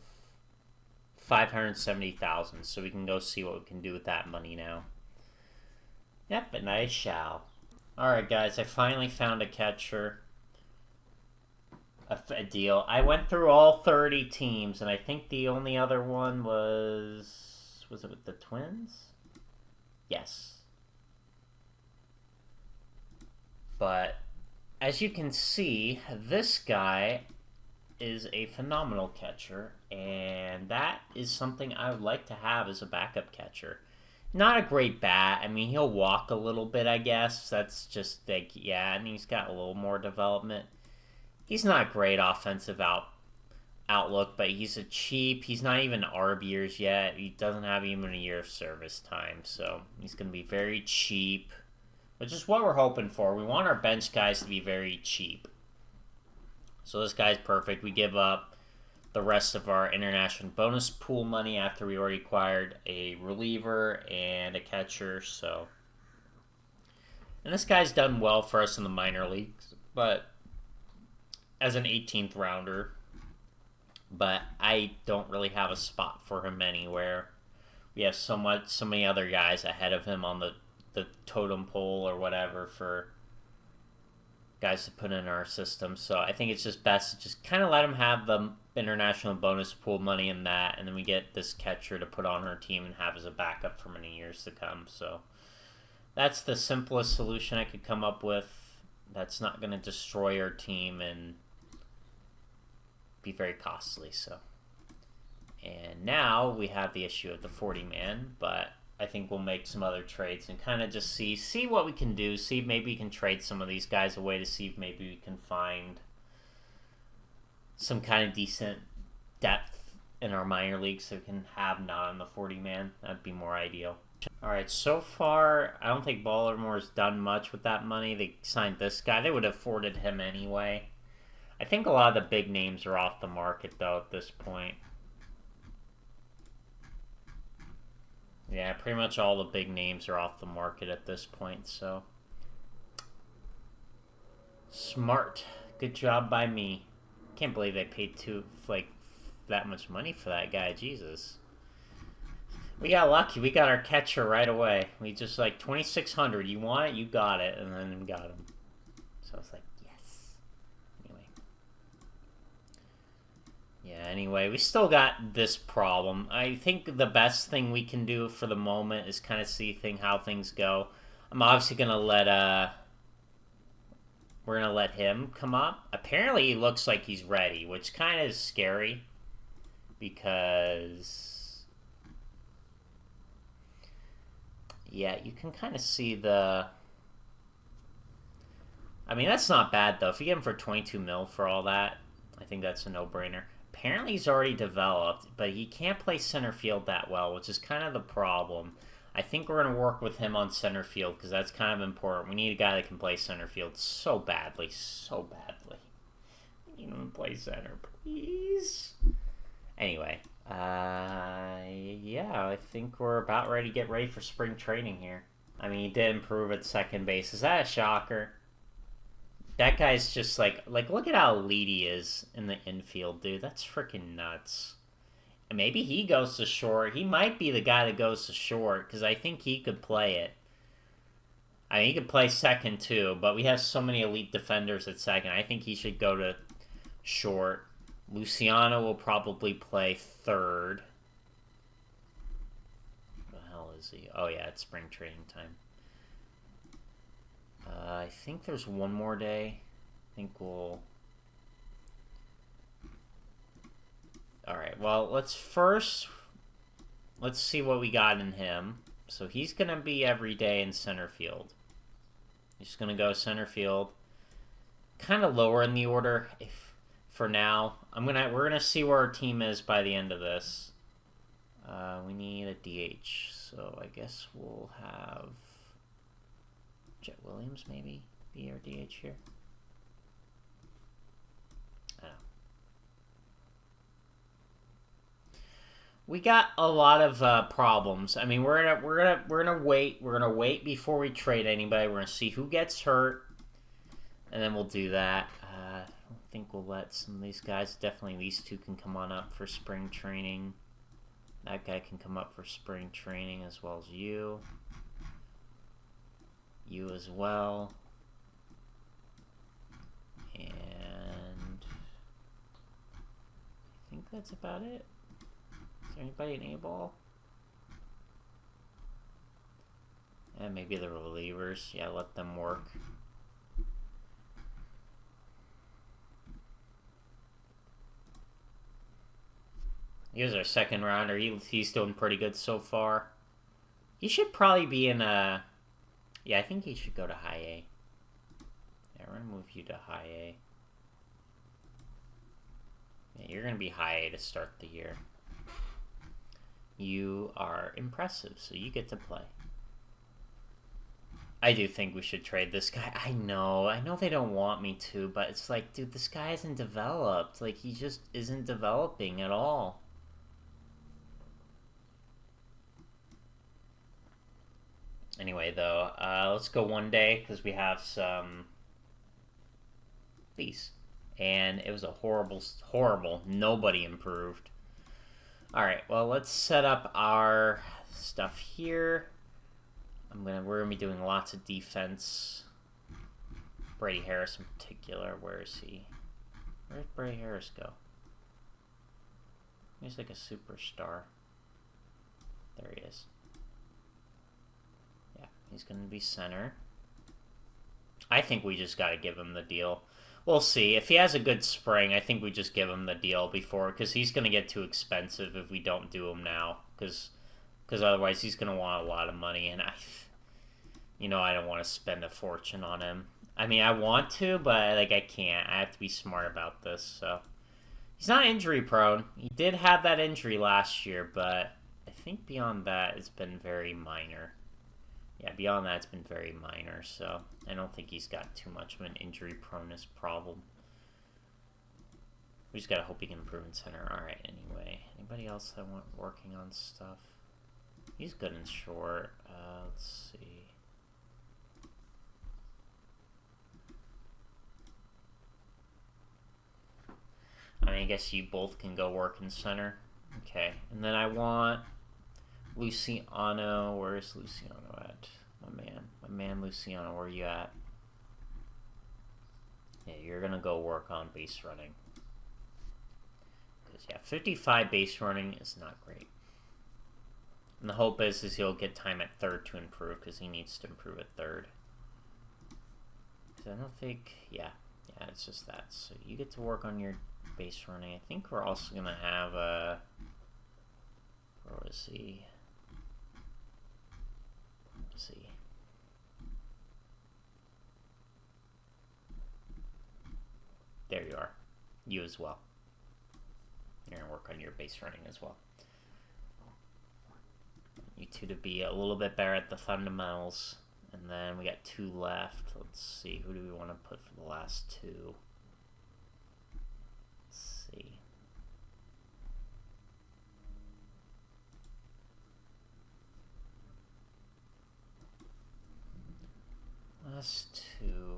570,000. So we can go see what we can do with that money now. Yep, and I shall. Alright guys, I finally found a catcher. A deal. I went through all 30 teams, and I think the only other one was it with the Twins? Yes. But as you can see, this guy is a phenomenal catcher, and that is something I would like to have as a backup catcher. Not a great bat. I mean, he'll walk a little bit, I guess. That's just like, yeah, and he's got a little more development. He's not great offensive outlook, but he's he's not even ARB years yet. He doesn't have even a year of service time, so he's going to be very cheap, which is what we're hoping for. We want our bench guys to be very cheap. So this guy's perfect. We give up the rest of our international bonus pool money after we already acquired a reliever and a catcher, so. And this guy's done well for us in the minor leagues, but as an 18th rounder, but I don't really have a spot for him anywhere. We have so many other guys ahead of him on the totem pole or whatever for guys to put in our system. So I think it's just best to just kind of let him have the international bonus pool money in that, and then we get this catcher to put on our team and have as a backup for many years to come. So that's the simplest solution I could come up with. That's not going to destroy our team and be very costly. So, and now we have the issue of the 40-man, but I think we'll make some other trades and kind of just see what we can do. See if maybe we can trade some of these guys away to see if maybe we can find some kind of decent depth in our minor leagues so we can have not on the 40-man. That'd be more ideal. Alright, so far, I don't think Baltimore's done much with that money. They signed this guy. They would have afforded him anyway. I think a lot of the big names are off the market, though, at this point. Yeah, pretty much all the big names are off the market at this point, so. Smart. Good job by me. Can't believe they paid that much money for that guy. Jesus. We got lucky. We got our catcher right away. We just like, 2,600. You want it? You got it. And then we got him. So I was like, yes. Anyway, we still got this problem. I think the best thing we can do for the moment is kind of see how things go. I'm obviously going to we're going to let him come up. Apparently he looks like he's ready, which kind of is scary because, yeah, you can kind of see I mean, that's not bad, though. If you get him for 22 mil for all that, I think that's a no-brainer. Apparently he's already developed, but he can't play center field that well, which is kind of the problem. I think we're going to work with him on center field, because that's kind of important. We need a guy that can play center field so badly, so badly. We need him to play center, please. Anyway, yeah, I think we're about ready to get ready for spring training here. I mean, he did improve at second base. Is that a shocker? That guy's just like look at how elite he is in the infield, dude. That's freaking nuts. And maybe he goes to short. He might be the guy that goes to short, because I think he could play it. I mean, he could play second too, but we have so many elite defenders at second. I think he should go to short. Luciano will probably play third. What the hell is he? Oh yeah, it's spring training time. I think there's one more day. I think we'll... Alright, well, let's see what we got in him. So he's going to be every day in center field. He's going to go center field. Kind of lower in the order for now. We're going to see where our team is by the end of this. We need a DH. So I guess we'll have... Jet Williams, maybe, be our DH here. I don't know. We got a lot of problems. I mean, we're gonna wait. We're gonna wait before we trade anybody. We're gonna see who gets hurt, and then we'll do that. I don't think we'll let some of these guys. Definitely, these two can come on up for spring training. That guy can come up for spring training as well as you. You as well. And I think that's about it. Is there anybody in A-ball? And maybe the relievers. Yeah, let them work. He was our second rounder. He's doing pretty good so far. He should probably be in a... Yeah, I think he should go to high A. Yeah, we're going to move you to high A. Yeah, you're going to be high A to start the year. You are impressive, so you get to play. I do think we should trade this guy. I know they don't want me to, but it's like, dude, this guy isn't developed. Like, he just isn't developing at all. Anyway, though, let's go one day, because we have some these. And it was a horrible, nobody improved. Alright, well, let's set up our stuff here. We're gonna be doing lots of defense. Brady Harris in particular, where is he? Where'd Brady Harris go? He's like a superstar. There he is. He's going to be center. I think we just got to give him the deal. We'll see. If he has a good spring, I think we just give him the deal before, because he's going to get too expensive if we don't do him now, because otherwise he's going to want a lot of money, and I don't want to spend a fortune on him. I mean, I want to, but like I can't. I have to be smart about this. So he's not injury prone. He did have that injury last year, but I think beyond that it's been very minor. Yeah, beyond that, it's been very minor, so I don't think he's got too much of an injury proneness problem. We just gotta hope he can improve in center. Alright, anyway. Anybody else that want working on stuff? He's good in short. Let's see. I mean, I guess you both can go work in center. Okay, and then I want... Luciano, where is Luciano at? My man Luciano, where are you at? Yeah, you're gonna go work on base running. Because, yeah, 55 base running is not great. And the hope is he'll get time at third to improve, because he needs to improve at third. Because I don't think, yeah, it's just that. So you get to work on your base running. I think we're also gonna have a, where was he? See. There you are. You as well. You're going to work on your base running as well. You two to be a little bit better at the fundamentals. And then we got 2 left. Let's see. Who do we want to put for the last 2? Let's see. Last two.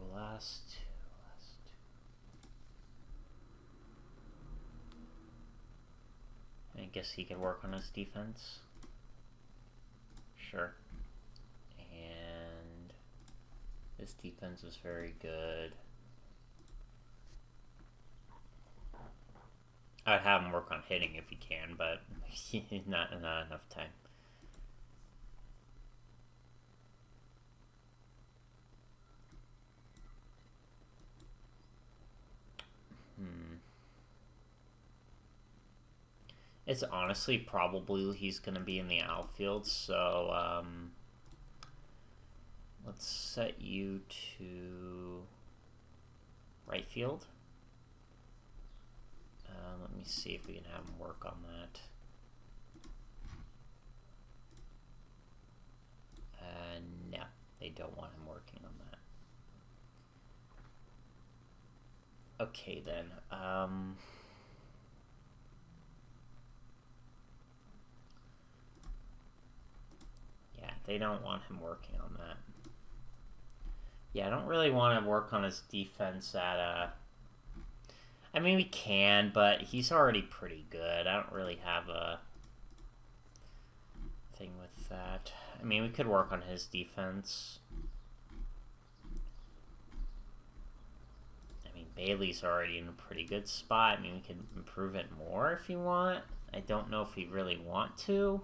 I guess he could work on his defense. Sure. And his defense is very good. I'd have him work on hitting if he can, but not enough time. It's honestly probably he's going to be in the outfield, so let's set you to right field. Let me see if we can have him work on that. No, they don't want him working on that. Okay then. Yeah, they don't want him working on that. Yeah, I don't really want to work on his defense at I mean, we can, but he's already pretty good. I don't really have a thing with that. I mean, we could work on his defense. I mean, Bailey's already in a pretty good spot. I mean, we could improve it more if you want. I don't know if we really want to.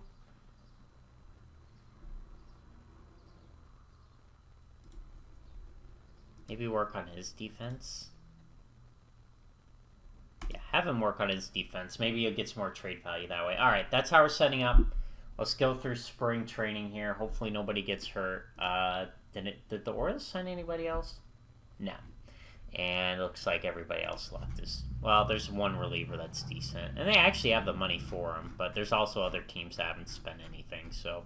Maybe work on his defense. Yeah, have him work on his defense. Maybe he'll get some more trade value that way. Alright, that's how we're setting up. Let's go through spring training here. Hopefully nobody gets hurt. Did the Orioles sign anybody else? No. And it looks like everybody else left is... Well, there's one reliever that's decent. And they actually have the money for him. But there's also other teams that haven't spent anything, so...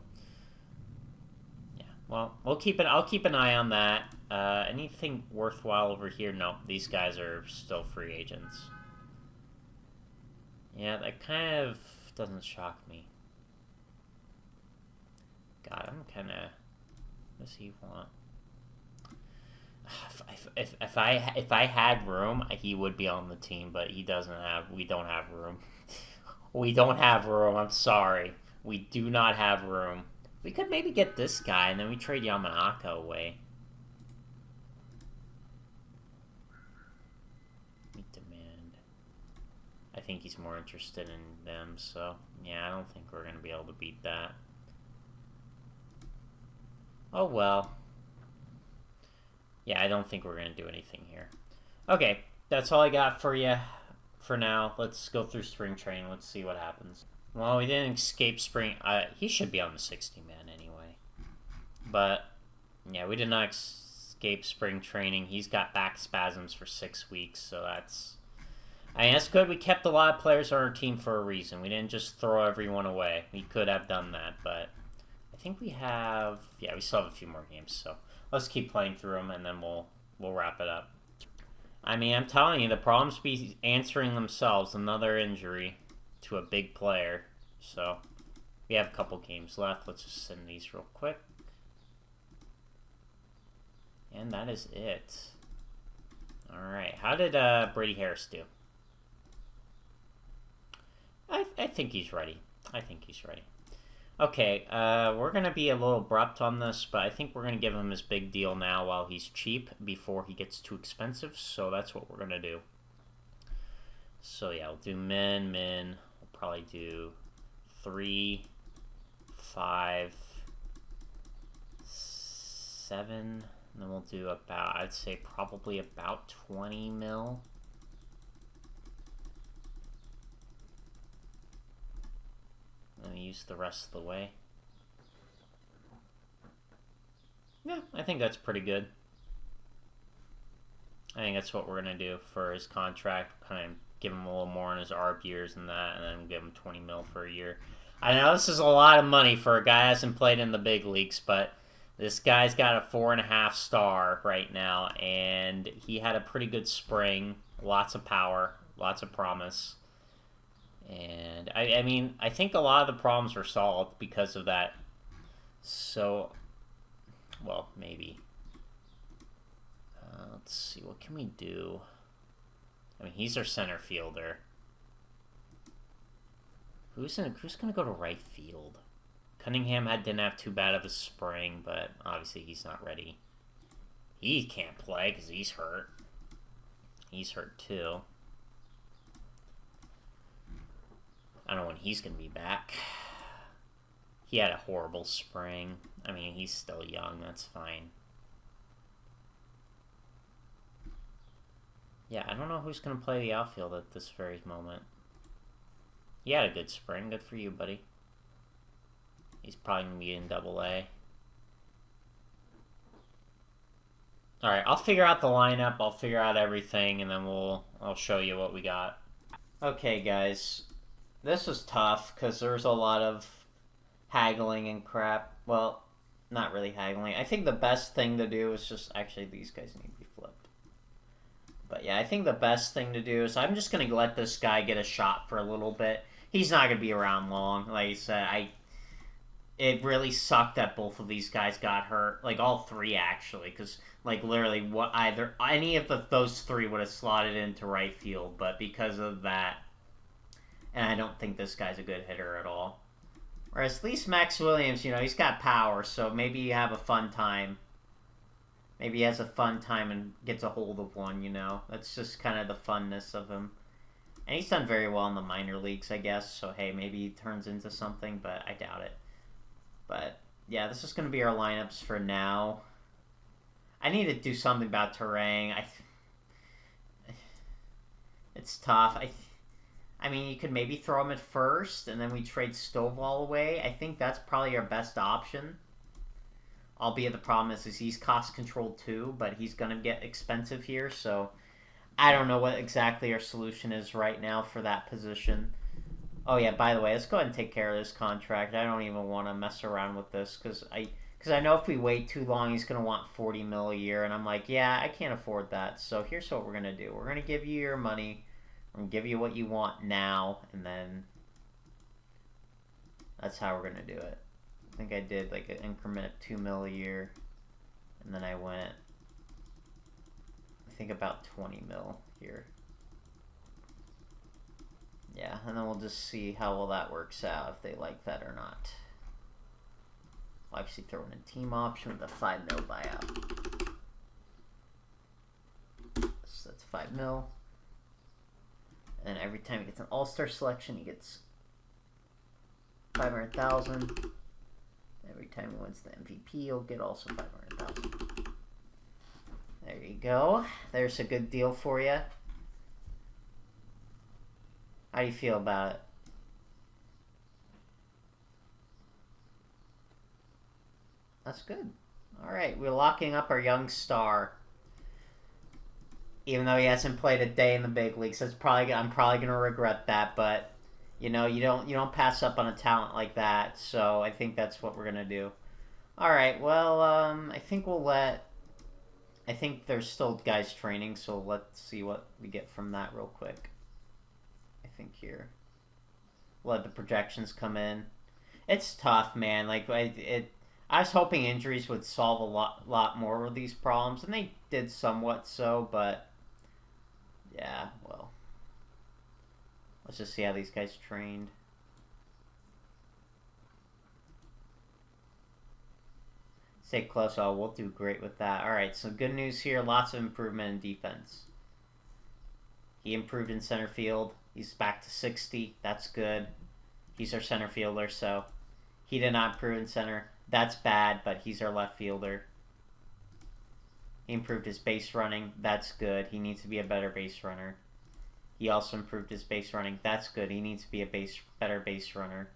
Yeah, well, I'll keep an eye on that. Anything worthwhile over here? No, these guys are still free agents. Yeah, that kind of doesn't shock me. God, I'm kind of... What does he want? If I had room, he would be on the team, but he doesn't have... We don't have room. We don't have room, I'm sorry. We do not have room. We could maybe get this guy, and then we trade Yamanaka away. I think he's more interested in them, so yeah, I don't think we're going to be able to beat that. Oh well. Yeah, I don't think we're going to do anything here. Okay, that's all I got for you for now. Let's go through spring training. Let's see what happens. Well, we didn't escape spring. He should be on the 60-man anyway. But, yeah, we did not escape spring training. He's got back spasms for 6 weeks, so that's... I mean, that's good. We kept a lot of players on our team for a reason. We didn't just throw everyone away. We could have done that, but I think we have... Yeah, we still have a few more games, so let's keep playing through them, and then we'll wrap it up. I mean, I'm telling you, the problems be answering themselves. Another injury to a big player. So, we have a couple games left. Let's just send these real quick. And that is it. Alright, how did Brady Harris do? I think he's ready. I think he's ready. Okay, we're going to be a little abrupt on this, but I think we're going to give him his big deal now while he's cheap before he gets too expensive, so that's what we're going to do. So yeah, we'll do min. We'll probably do 3, 5, 7, and then we'll do about, I'd say probably about 20 mil. And use the rest of the way. Yeah, I think that's pretty good. I think that's what we're gonna do for his contract. Kind of give him a little more on his ARB years and that, and then give him 20 mil for a year. I know this is a lot of money for a guy who hasn't played in the big leagues, but this guy's got a 4.5 star right now, and he had a pretty good spring. Lots of power, lots of promise. And I mean, I think a lot of the problems were solved because of that. So, well, maybe. Let's see, what can we do? I mean, he's our center fielder. Who's gonna go to right field? Cunningham didn't have too bad of a spring, but obviously he's not ready. He can't play because he's hurt. He's hurt too. I don't know when he's gonna be back. He had a horrible spring. I mean, he's still young. That's fine. Yeah, I don't know who's going to play the outfield at this very moment. He had a good spring. Good for you, buddy. He's probably going to be in Double-A. Alright, I'll figure out the lineup. I'll figure out everything, and then I'll show you what we got. Okay, guys. This was tough, because there's a lot of haggling and crap. Well, not really haggling. I think the best thing to do is just... Actually, these guys need to be flipped. But yeah, I think the best thing to do is I'm just going to let this guy get a shot for a little bit. He's not going to be around long. Like I said, it really sucked that both of these guys got hurt. Like, all three, actually. Because, like, literally, any of those three would have slotted into right field. But because of that, and I don't think this guy's a good hitter at all. Whereas at least Max Williams, he's got power. So maybe you have a fun time. Maybe he has a fun time and gets a hold of one, That's just kind of the funness of him. And he's done very well in the minor leagues, I guess. So, hey, maybe he turns into something, but I doubt it. But, yeah, this is going to be our lineups for now. I need to do something about Terang. It's tough. I mean, you could maybe throw him at first, and then we trade Stovall away. I think that's probably our best option. Albeit the problem is he's cost controlled too, but he's going to get expensive here, so I don't know what exactly our solution is right now for that position. Oh yeah, by the way, let's go ahead and take care of this contract. I don't even want to mess around with this, because I know if we wait too long, he's going to want 40 mil a year, and I'm like, yeah, I can't afford that, so here's what we're going to do. We're going to give you your money, we're going to give you what you want now, and then that's how we're going to do it. I think I did like an increment of 2 mil a year, and then I went, I think about 20 mil here. Yeah, and then we'll just see how well that works out, if they like that or not. We'll actually throw in a team option with a 5 mil buyout. So that's 5 mil. And then every time he gets an all-star selection, he gets 500,000. Every time he wins the MVP, he'll get also 500,000. There you go. There's a good deal for you. How do you feel about it? That's good. All right, we're locking up our young star. Even though he hasn't played a day in the big leagues, I'm probably gonna regret that, but. You don't pass up on a talent like that, so I think that's what we're going to do. Alright, well, I think there's still guys training, so let's see what we get from that real quick. I think here. Let the projections come in. It's tough, man. Like, I was hoping injuries would solve a lot more of these problems, and they did somewhat so, but yeah, well. Let's just see how these guys trained. Stay close. Oh, we'll do great with that. Alright, so good news here. Lots of improvement in defense. He improved in center field. He's back to 60. That's good. He's our center fielder, so he did not improve in center. That's bad, but he's our left fielder. He improved his base running. That's good. He needs to be a better base runner. He also improved his base running. That's good. He needs to be a better base runner.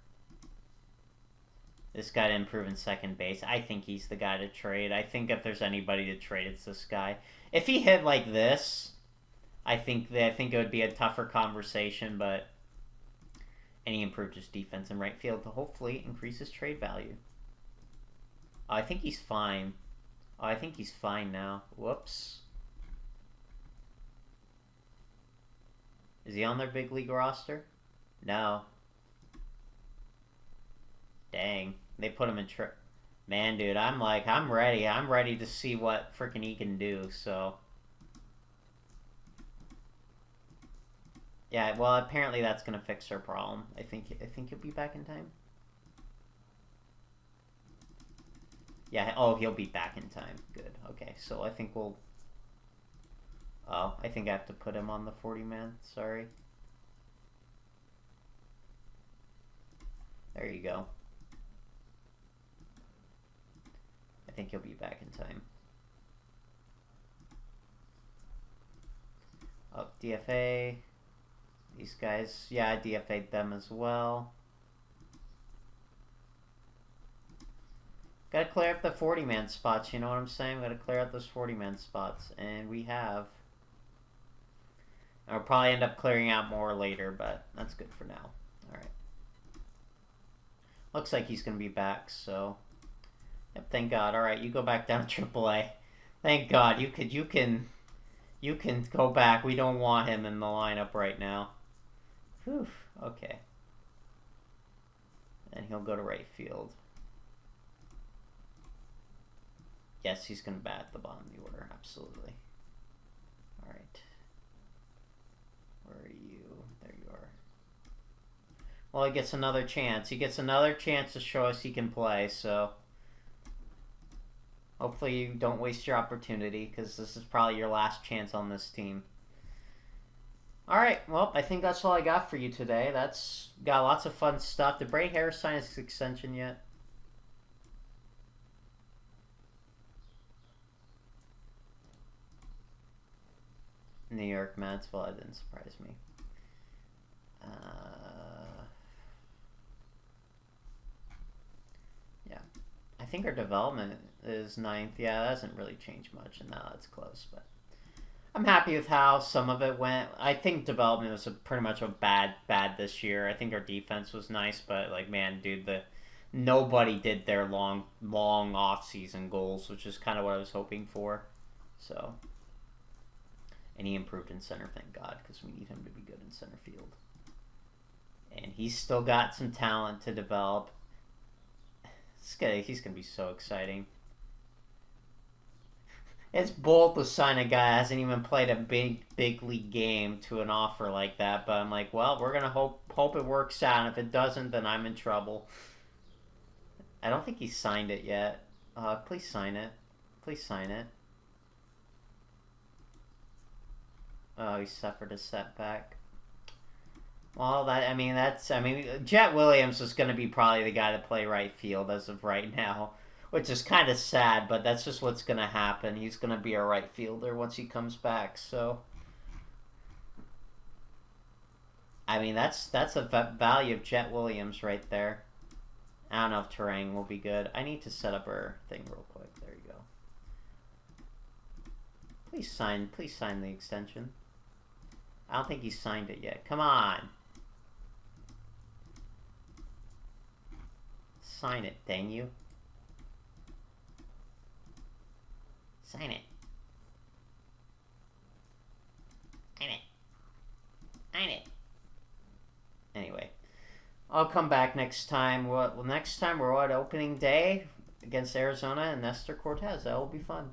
This guy to improve in second base. I think he's the guy to trade. I think if there's anybody to trade, it's this guy. If he hit like this, I think it would be a tougher conversation, but. And he improved his defense in right field to hopefully increase his trade value. I think he's fine. I think he's fine now. Whoops. Is he on their big league roster? No. Dang. They put him in Man, dude, I'm ready. I'm ready to see what freaking he can do, so. Yeah, well, apparently that's gonna fix our problem. I think he'll be back in time. Yeah, oh, he'll be back in time. Good. Okay, so I think we'll... Oh, I think I have to put him on the 40-man. Sorry. There you go. I think he'll be back in time. Oh, DFA. These guys, yeah, I DFA'd them as well. Gotta clear up the 40-man spots, you know what I'm saying? Gotta clear out those 40-man spots, and we have. I'll probably end up clearing out more later, but that's good for now. Alright. Looks like he's gonna be back, so. Yep, thank God. Alright, you go back down to AAA. Thank God. You can go back. We don't want him in the lineup right now. Whew, okay. And he'll go to right field. Yes, he's going to bat at the bottom of the order, absolutely. Alright. Where are you? There you are. Well, he gets another chance. He gets another chance to show us he can play, so... Hopefully you don't waste your opportunity, because this is probably your last chance on this team. Alright, well, I think that's all I got for you today. That's got lots of fun stuff. Did Bray Harris sign his extension yet? New York Mets, well, that didn't surprise me. Yeah. I think our development is 9th. Yeah, that hasn't really changed much, and now that's close, but... I'm happy with how some of it went. I think development was pretty much a bad this year. I think our defense was nice, but like, man, dude, nobody did their long off-season goals, which is kind of what I was hoping for. So, and he improved in center, thank God, because we need him to be good in center field. And he's still got some talent to develop. He's gonna be so exciting. It's bold to sign a guy who hasn't even played a big league game to an offer like that, but I'm like, well, we're gonna hope it works out, and if it doesn't, then I'm in trouble. I don't think he signed it yet. Please sign it. Please sign it. Oh, he suffered a setback. Well, Jet Williams is going to be probably the guy to play right field as of right now. Which is kind of sad, but that's just what's going to happen. He's going to be our right fielder once he comes back, so... I mean, that's a value of Jet Williams right there. I don't know if Terang will be good. I need to set up our thing real quick. There you go. Please sign the extension. I don't think he signed it yet. Come on! Sign it, dang you. Sign it. Sign it. Sign it. Anyway, I'll come back next time. Next time we're at opening day against Arizona and Nestor Cortez. That will be fun.